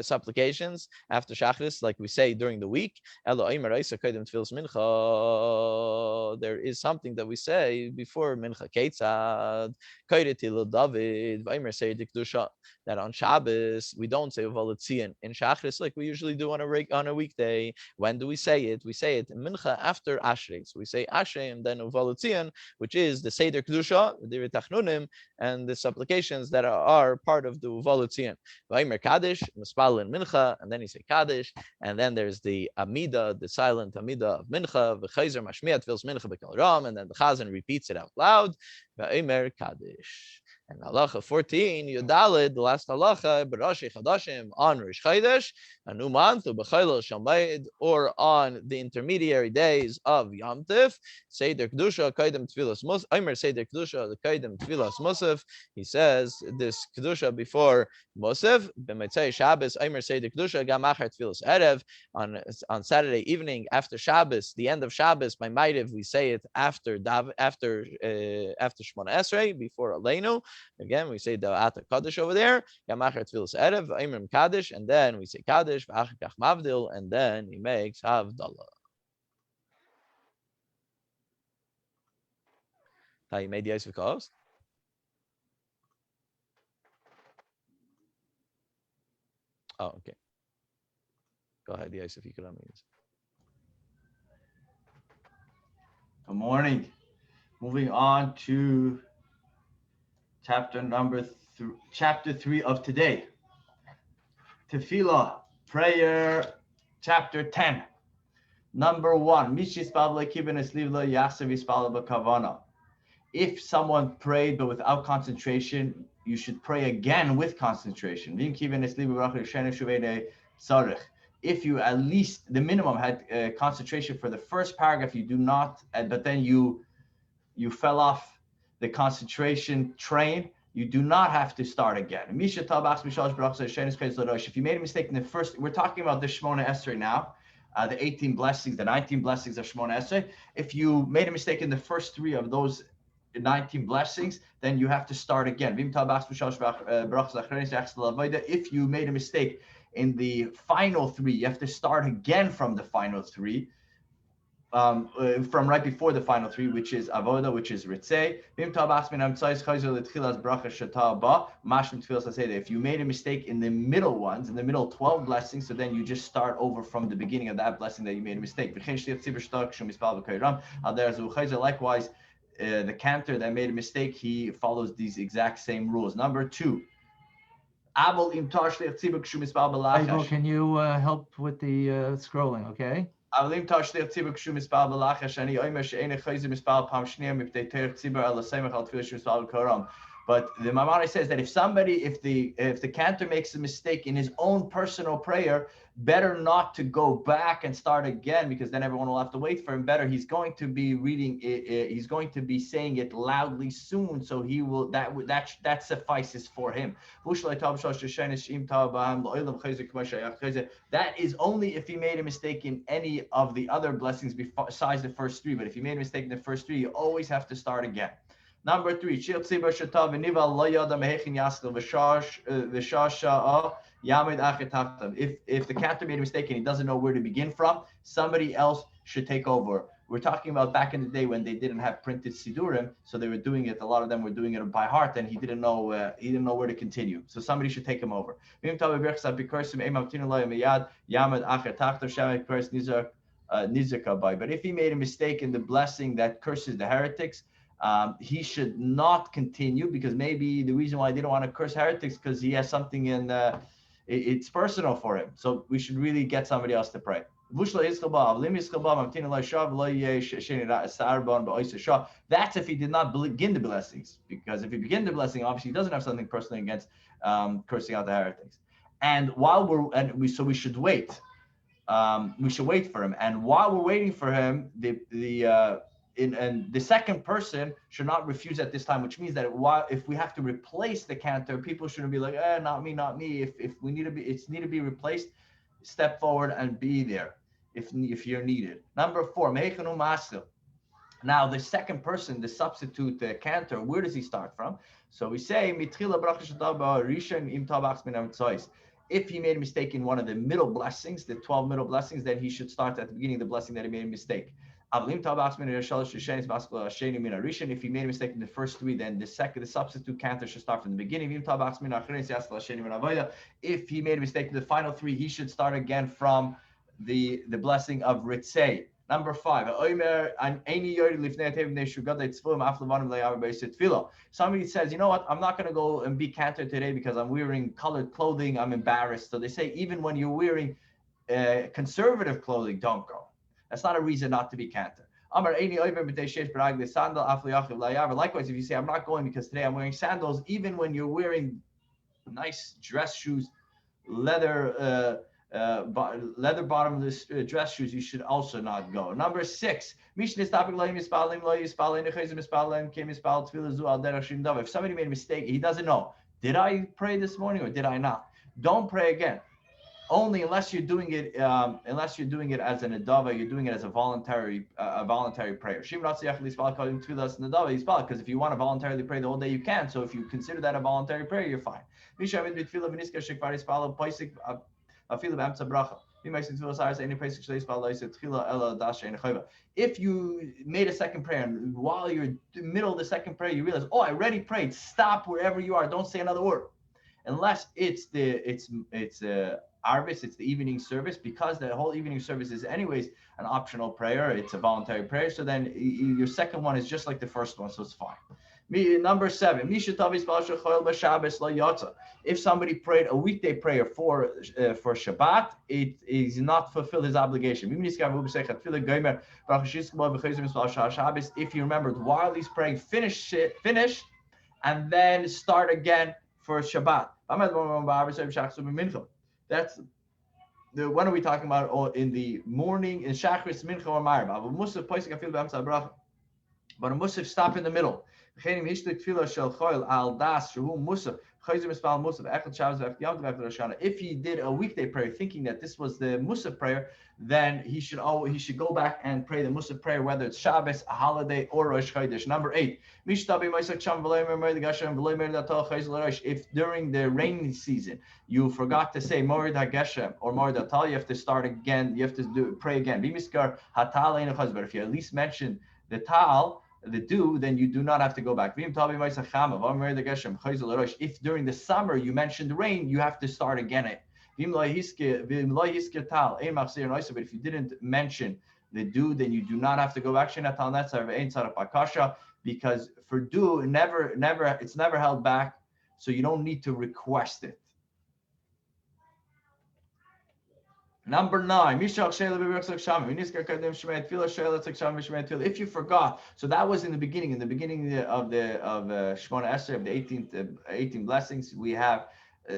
supplications after Shachris, like we say during the week. There is something that we say before Mincha Ketzad, that on Shabbos we don't say Uvalutzian in Shachris like we usually do on a weekday. When do we say it? We say it in Mincha after Ashrei. So we say Ashrei and then Uvalutzian, which is the Seder Kedusha, the Tachnunim, and the supplications that are part of the Uvalutzian. Vaymer Kaddish, Mispal in Mincha, and then you say Kaddish, and then there's the Amida, the silent Amida of Mincha, V'chayzer Mashmiat Vils Mincha B'Kel Ram, and then the Chazan repeats it out loud, Vaymer Kaddish. And halacha 14, Yudalid, the last halacha, B'Rashi Chadashim on Rosh Chodesh, a new month, U'B'Chayil Shalmaid, or on the intermediary days of Yom Tov, Seder Kedusha, Kaidem Tfilas Musaf, Omer Seder Kedusha, the Kaidem Tfilas Musaf. He says this Kedusha before Musaf, B'Mitzay Shabbos, Omer Seder Kedusha, Gam Achar Tfilas Erev, on Saturday evening after Shabbos, the end of Shabbos, by Maitiv, we say it after Shmona Esrei, before Aleinu. Again, we say the Ata Kaddish over there, Yamachar Tfilas Erev, Imrim Kaddish, and then we say Kaddish, V'achakach Mavdil, and then he makes Havdalah. How you made the Yosef Coast? Oh, okay. Go ahead, Yosef, you could unmute. Good morning. Moving on to chapter 3 of today. Tefillah, prayer, chapter 10. Number 1. If someone prayed but without concentration, you should pray again with concentration. If you at least the minimum had concentration for the first paragraph, you do not, but then you fell the concentration train, you do not have to start again. If you made a mistake in the first, we're talking about the Shmona Esrei now, the 18 blessings, the 19 blessings of Shmona Esrei. If you made a mistake in the first 3 of those 19 blessings, then you have to start again. If you made a mistake in the final three, you have to start again from the final three. From right before the final three, which is avoda, which is ritzei. If you made a mistake in the middle ones, in the middle 12 blessings, so then you just start over from the beginning of that blessing that you made a mistake. Likewise, the cantor that made a mistake, he follows these exact same rules. Number 2. Abel, can you help with the scrolling, okay? But the Maimonides says that if the cantor makes a mistake in his own personal prayer, better not to go back and start again, because then everyone will have to wait for him. Better, he's going to be reading it, he's going to be saying it loudly soon, so he will that suffices for him. That is only if he made a mistake in any of the other blessings besides the first three. But if you made a mistake in the first three, you always have to start again. Number 3, if the cantor made a mistake and he doesn't know where to begin from, somebody else should take over. We're talking about back in the day when they didn't have printed sidurim, so they were doing it. A lot of them were doing it by heart, and he didn't know where to continue. So somebody should take him over. But if he made a mistake in the blessing that curses the heretics, he should not continue, because maybe the reason why I didn't want to curse heretics because he has something in it's personal for him. So we should really get somebody else to pray. That's if he did not begin the blessings, because if he began the blessing, obviously he doesn't have something personally against cursing out the heretics. And we should wait. We should wait for him. And while we're waiting for him, the second person should not refuse at this time, which means that if we have to replace the cantor, people shouldn't be like, not me. If we need to be replaced, step forward and be there if you're needed. Number 4, now the second person, the substitute cantor, where does he start from? So we say, if he made a mistake in one of the middle blessings, the 12 middle blessings, then he should start at the beginning of the blessing that he made a mistake. If he made a mistake in the first 3, then the substitute cantor should start from the beginning. If he made a mistake in the final 3, he should start again from the blessing of ritzei. Number 5, somebody says, you know what, I'm not going to go and be cantor today because I'm wearing colored clothing, I'm embarrassed. So they say, even when you're wearing conservative clothing, don't go. That's not a reason not to be cantor. Likewise, if you say, I'm not going because today I'm wearing sandals, even when you're wearing nice dress shoes, leather bottomless dress shoes, you should also not go. Number 6, if somebody made a mistake, he doesn't know, did I pray this morning or did I not? Don't pray again. Only unless you're doing it as an adava, you're doing it as a voluntary prayer. Because if you want to voluntarily pray the whole day, you can. So if you consider that a voluntary prayer, you're fine. If you made a second prayer and while you're in the middle of the second prayer, you realize, I already prayed, stop wherever you are, don't say another word. Unless it's Arvis, it's the evening service, because the whole evening service is anyways an optional prayer, it's a voluntary prayer, so then your second one is just like the first one, so it's fine. Number 7, if somebody prayed a weekday prayer for Shabbat, it is not fulfilled his obligation. If you remembered while he's praying, finish and then start again for Shabbat. That's when are we talking about? In the morning, in Shachris, Mincha, or Ma'ariv. But a Musaf stop in the middle. If he did a weekday prayer thinking that this was the Musaf prayer, then he should go back and pray the Musaf prayer, whether it's Shabbos, a holiday, or Rosh Chodesh. Number 8, if during the rainy season you forgot to say Morid HaGeshem or Morid HaTal, you have to start again. You have to pray again. But if you at least mention the Tal, the dew, then you do not have to go back. If during the summer you mentioned rain, you have to start again. But if you didn't mention the dew, then you do not have to go back. Because for dew, it's never held back, so you don't need to request it. Number 9, if you forgot, so that was in the beginning of the Shemona Esrei, of the 18 blessings. We have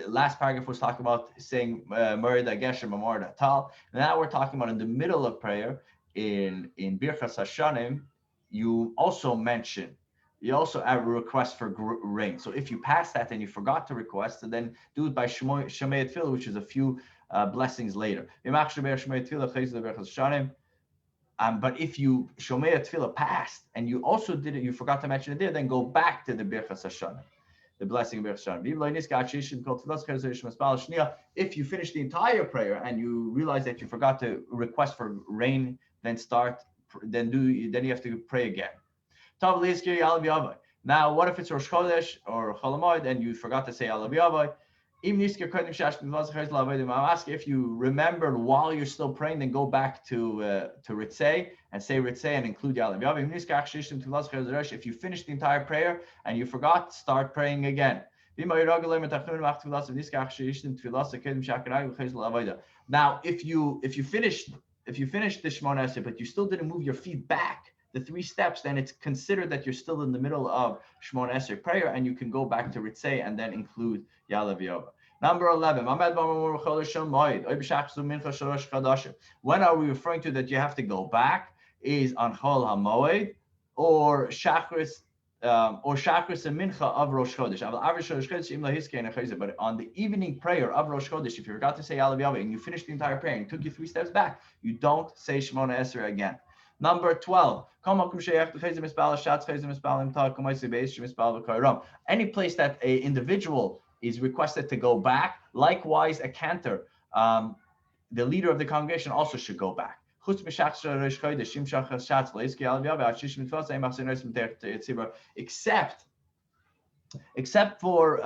last paragraph was talking about saying Morid HaGeshem, Morid HaTal. Now we're talking about in the middle of prayer in Birchas Hashanim. You also have a request for rain. So if you pass that and you forgot to request, then do it by Shemei Tefillah, which is a few blessings later. But if you Shomei Tefillah passed and you also did it, you forgot to mention it there, then go back to the Birchas Hashanim, the blessing of Birchas Hashanim. If you finish the entire prayer and you realize that you forgot to request for rain, then you have to pray again. Now, what if it's Rosh Chodesh or Chol Hamoed and you forgot to say Alav Yavai? I'm asking if you remembered while you're still praying, then go back to Ritzei and say Ritzei and include Yalav Yavai. If you finish the entire prayer and you forgot, start praying again. Now, if you finished the Shemona Esrei, but you still didn't move your feet back the 3 steps, then it's considered that you're still in the middle of Shemona Esrei prayer, and you can go back to Ritzei and then include Yalav Yavai. Number 11. When are we referring to that you have to go back? Is on Chol HaMoed or Shachris and Mincha of Rosh Chodesh. But on the evening prayer of Rosh Chodesh, if you forgot to say Yalav Yavai and you finished the entire prayer and you took you 3 steps back, you don't say Shemona Esrei again. Number 12. Any place that an individual is requested to go back, likewise a cantor, the leader of the congregation also should go back. Except for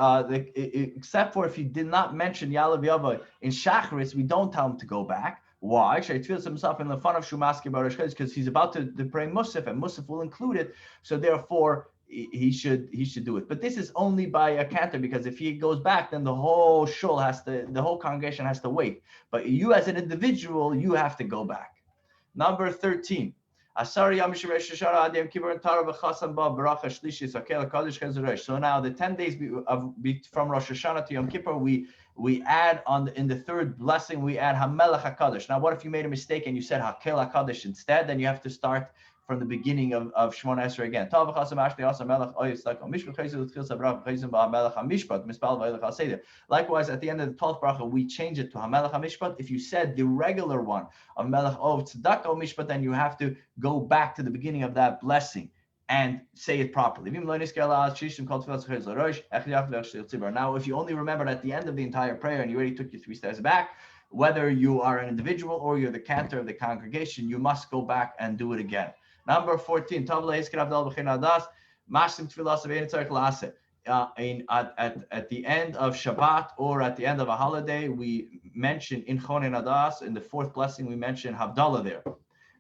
if he did not mention Yalav Yavai in Shacharis, we don't tell him to go back. Why? He feels himself in the fun of Shumaski Baruch because he's about to pray Musaf, and Musaf will include it. So therefore, he should do it. But this is only by a cantor, because if he goes back, then the whole congregation has to wait. But you as an individual, you have to go back. Number 13. So now the 10 days from Rosh Hashanah to Yom Kippur, we add in the third blessing, we add Hamelech HaKadosh. Now, what if you made a mistake and you said Hakel HaKadosh instead? Then you have to start from the beginning of Shemona Esrei again. Likewise, at the end of the 12th bracha, we change it to Hamelech HaMishpat. If you said the regular one of Melech Tzedakah Mishpat, then you have to go back to the beginning of that blessing and say it properly. Now, if you only remembered at the end of the entire prayer and you already took your 3 steps back, whether you are an individual or you're the cantor of the congregation, you must go back and do it again. Number 14. At the end of Shabbat or at the end of a holiday, we mention in Chonen Adas, in the 4th blessing, we mention Havdalah there.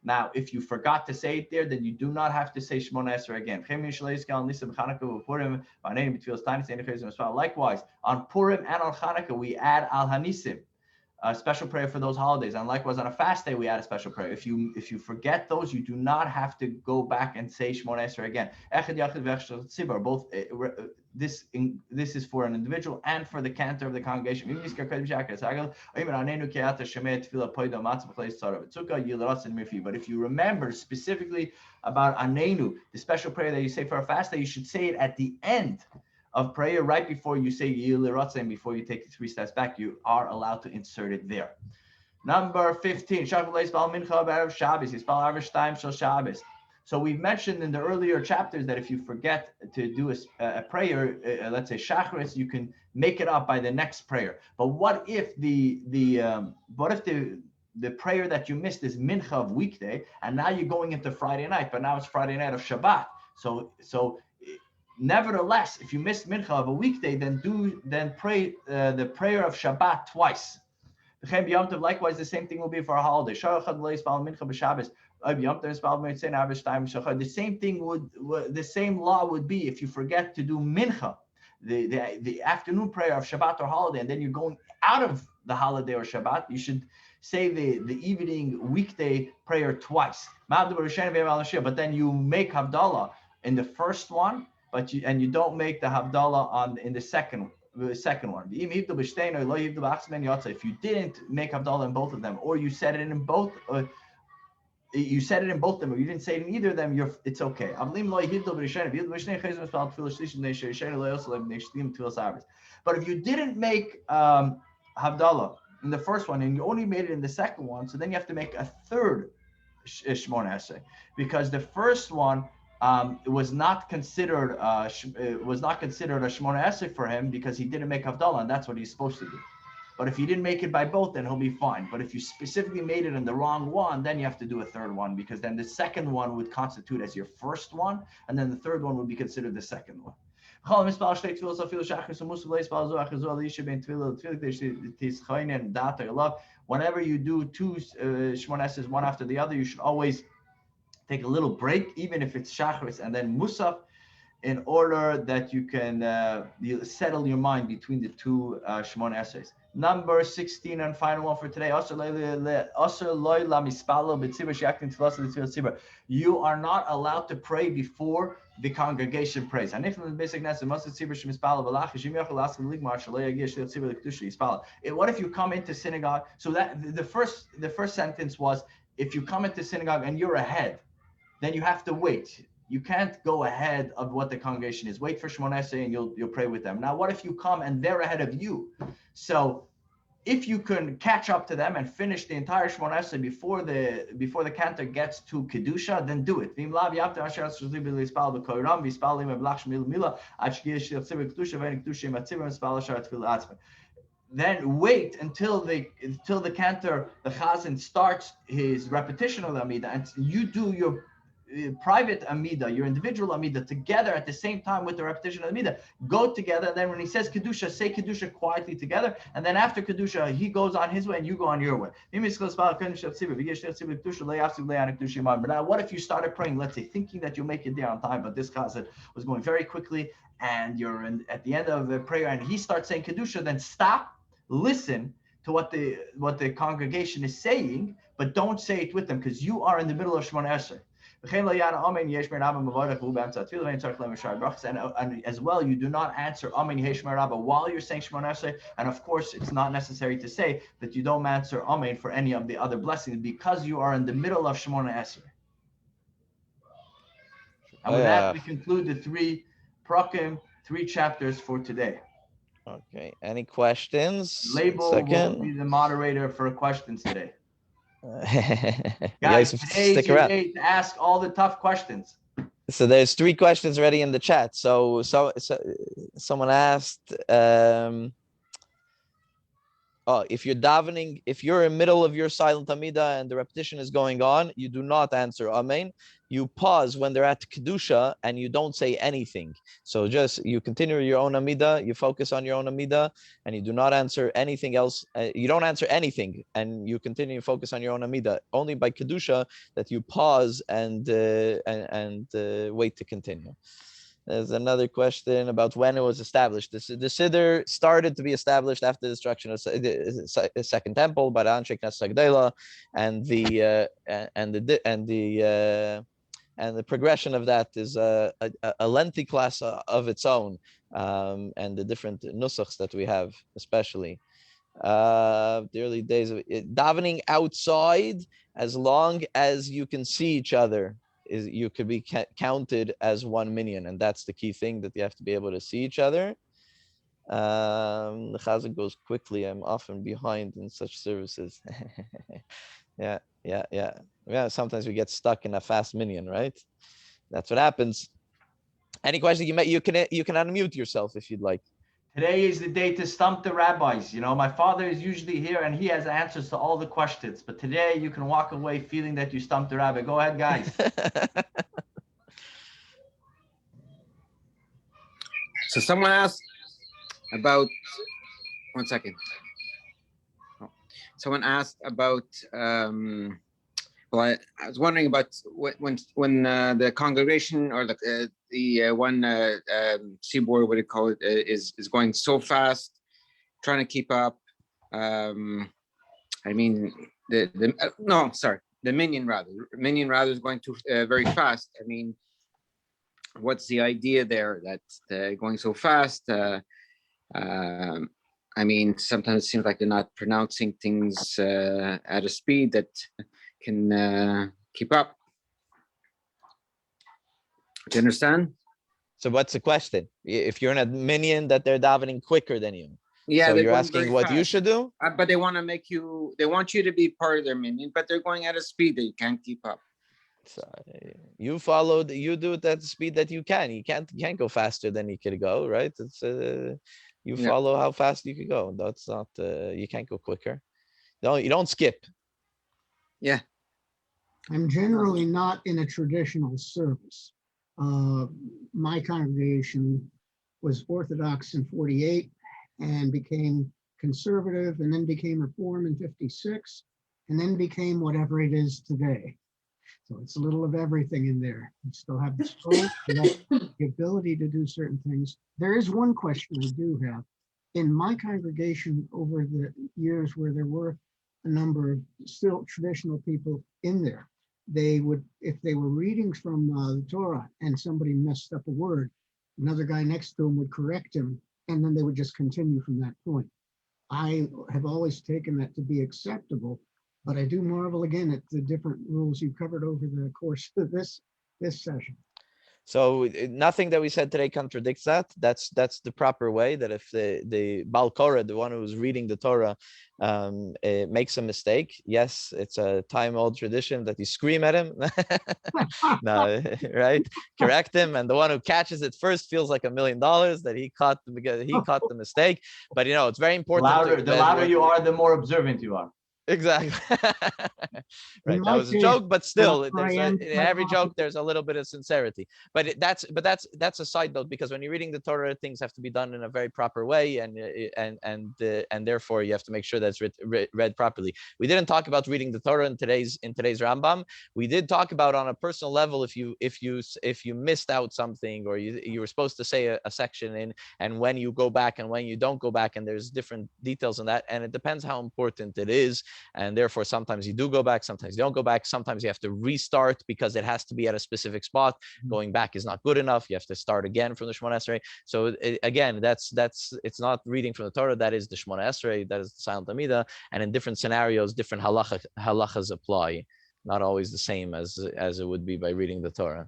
Now, if you forgot to say it there, then you do not have to say Shemona Esrei again. Likewise, on Purim and on Chanukah, we add Al Hanisim. a special prayer for those holidays. And likewise, on a fast day, we add a special prayer. If you forget those, you do not have to go back and say Shemona Esrei again. Echad Yachid V'Echad Tzibur, both this is for an individual and for the cantor of the congregation. But if you remember specifically about Anenu, the special prayer that you say for a fast day, you should say it at the end of prayer, right before you say and before you take the 3 steps back. You are allowed to insert it there. Number 15. So we've mentioned in the earlier chapters that if you forget to do a prayer, let's say Shacharis, you can make it up by the next prayer. But what if the prayer that you missed is Mincha of weekday, and now you're going into Friday night, but now it's Friday night of Shabbat. So nevertheless, if you missed Mincha of a weekday, then pray the prayer of Shabbat twice. Likewise, the same thing will be for a holiday. The same thing the same law would be if you forget to do Mincha, the afternoon prayer of Shabbat or holiday, and then you're going out of the holiday or Shabbat. You should say the evening weekday prayer twice. But then you make Havdalah in the first one, but you don't make the Havdalah in the second one. If you didn't make Havdalah in both of them, or you said it in both, of them, or you didn't say it in either of them, it's okay. But if you didn't make Havdalah in the first one and you only made it in the second one, so then you have to make a third Shemona Esrei, because the first one it was not considered a Shemona Esrei for him because he didn't make Havdalah, and that's what he's supposed to do. But if you didn't make it by both, then he'll be fine. But if you specifically made it in the wrong one, then you have to do a third one, because then the second one would constitute as your first one, and then the third one would be considered the second one. Whenever you do 2 Shemona Esreis one after the other, you should always take a little break, even if it's Shacharis and then Musaf, in order that you can settle your mind between the 2 Shemona Esreis. Number 16 and final one for today. You are not allowed to pray before the congregation prays. And what if you come into synagogue? So that the first sentence was, if you come into synagogue and you're ahead, then you have to wait. You can't go ahead of what the congregation is. Wait for Shemona Esrei and you'll pray with them. Now, what if you come and they're ahead of you? So if you can catch up to them and finish the entire Shemona Esrei before the cantor gets to Kedusha, then do it. Then wait until the cantor, the chazan, starts his repetition of the Amidah, and you do your private Amidah, your individual Amidah, together at the same time with the repetition of the Amidah. Go together, and then when he says Kedusha, say Kedusha quietly together, and then after Kedusha, he goes on his way and you go on your way. But now, what if you started praying, let's say, thinking that you'll make it there on time, but this chazan was going very quickly, and you're at the end of the prayer, and he starts saying Kedusha, then stop, listen to what the congregation is saying, but don't say it with them, because you are in the middle of Shemona Esrei. And as well, you do not answer Amen Yeshmer Rabba while you're saying Shemona Esrei. And of course, it's not necessary to say that you don't answer Amen for any of the other blessings, because you are in the middle of Shemona Esrei. And with that, we conclude the 3 prakim, 3 chapters for today. Okay. Any questions? Label will be the moderator for questions today. Guys, today's your day to ask all the tough questions. So there's 3 questions already in the chat. So someone asked, if you're davening, if you're in the middle of your silent Amidah and the repetition is going on, you do not answer Amen. You pause when they're at Kedusha and you don't say anything. So just you continue your own Amidah, you focus on your own Amidah, and you do not answer anything else. You don't answer anything, and you continue to focus on your own Amidah. Only by Kedusha that you pause and wait to continue. There's another question about when it was established. The Siddur started to be established after the destruction of the Second Temple by the Anshe Knesset Agdela, and the progression of that is a lengthy class of its own, and the different nusachs that we have, especially. The early days of it, davening outside, as long as you can see each other, you could be counted as one minyan, and that's the key thing, that you have to be able to see each other. The chazan goes quickly. I'm often behind in such services. Yeah. Sometimes we get stuck in a fast minyan, right? That's what happens. Any questions? You can unmute yourself if you'd like. Today is the day to stump the rabbis. You know, my father is usually here and he has answers to all the questions. But today you can walk away feeling that you stumped the rabbi. Go ahead, guys. So someone asked about, one second. Someone asked about, well, I was wondering about when the congregation or the one seaboard, what do you call it, is going so fast, trying to keep up. I mean, the minyan rather is going too very fast. I mean, what's the idea there that going so fast? I mean, sometimes it seems like they're not pronouncing things at a speed that can keep up. Do you understand? So what's the question? If you're in a minyan that they're davening quicker than you, yeah, so you're asking what you should do? But they want to they want you to be part of their minyan, but they're going at a speed that you can't keep up. So you do it at the speed that you can. You can't go faster than you could go, right? It's you follow how fast you could go. That's not you can't go quicker. No, you don't skip. Yeah. I'm generally not in a traditional service. My congregation was Orthodox in 48 and became conservative, and then became Reform in 56, and then became whatever it is today. So it's a little of everything in there. You still have the scope, the ability to do certain things. There is one question I do have. In my congregation over the years where there were a number of still traditional people in there, they would, if they were reading from the Torah and somebody messed up a word, another guy next to him would correct him, and then they would just continue from that point. I have always taken that to be acceptable, but I do marvel again at the different rules you covered over the course of this session. So nothing that we said today contradicts that. That's the proper way, that if the Baal Korah, the one who's reading the Torah, makes a mistake, yes, it's a time-old tradition that you scream at him. No, right? Correct him, and the one who catches it first feels like $1 million that he caught the mistake. But you know, it's very important. The louder you are, the more observant you are. Exactly. Right, that was a joke, but still, in every joke there's a little bit of sincerity. But that's a side note, because when you're reading the Torah, things have to be done in a very proper way, and therefore you have to make sure that's read properly. We didn't talk about reading the Torah in today's Rambam. We did talk about, on a personal level, if you missed out something, or you were supposed to say a section in, and when you go back and when you don't go back, and there's different details in that, and it depends how important it is. And therefore, sometimes you do go back, sometimes you don't go back. Sometimes you have to restart because it has to be at a specific spot. Going back is not good enough. You have to start again from the Shemona Esrei. So again, it's not reading from the Torah. That is the Shemona Esrei. That is the Silent Amida. And in different scenarios, different halachas apply. Not always the same as it would be by reading the Torah.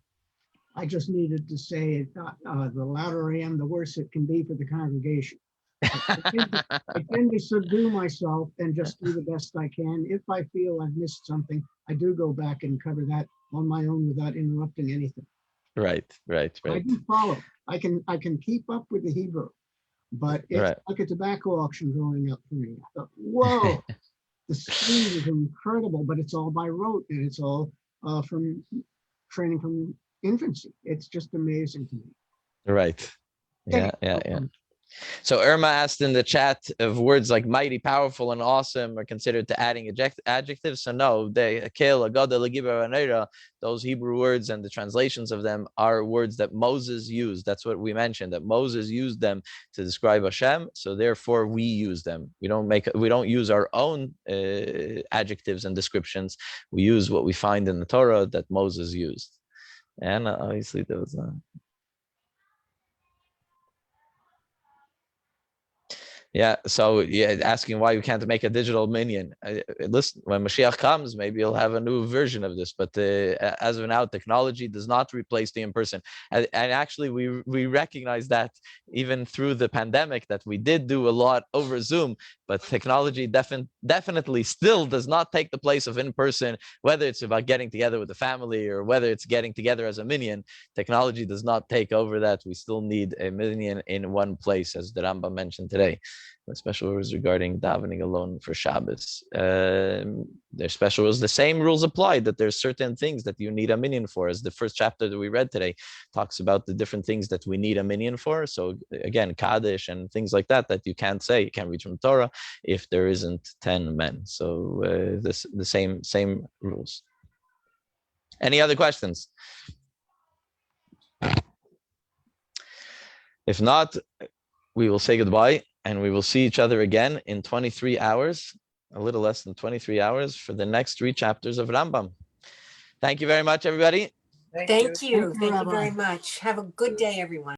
I just needed to say, the louder I am, the worse it can be for the congregation. I tend to subdue myself and just do the best I can. If I feel I've missed something, I do go back and cover that on my own without interrupting anything. Right. I do follow. I can keep up with the Hebrew, but it's like a tobacco auction growing up for me. I thought, whoa, the speed is incredible, but it's all by rote, and it's all from training from infancy. It's just amazing to me. Right. Yeah. So Irma asked in the chat if words like mighty, powerful, and awesome are considered to adding adjectives. So no, they kill, those Hebrew words and the translations of them are words that Moses used. That's what we mentioned, that Moses used them to describe Hashem. So therefore we use them. We don't use our own adjectives and descriptions. We use what we find in the Torah that Moses used. And obviously there was yeah, so yeah, asking why you can't make a digital minion. Listen, when Mashiach comes, maybe you'll have a new version of this. But as of now, technology does not replace the in-person. And actually, we recognize that even through the pandemic, that we did do a lot over Zoom. But technology definitely still does not take the place of in-person, whether it's about getting together with the family or whether it's getting together as a minyan. Technology does not take over that. We still need a minyan in one place, as the Rambam mentioned today. The special rules regarding davening alone for Shabbos. There's special rules. The same rules apply, that there's certain things that you need a minyan for, as the first chapter that we read today talks about the different things that we need a minyan for. So again, Kaddish and things like that, that you can't say, you can't read from Torah if there isn't 10 men. So the same rules. Any other questions? If not, we will say goodbye. And we will see each other again in 23 hours, a little less than 23 hours, for the next 3 chapters of Rambam. Thank you very much, everybody. Thank you. Thank you Rabbi. very much. Have a good day, everyone.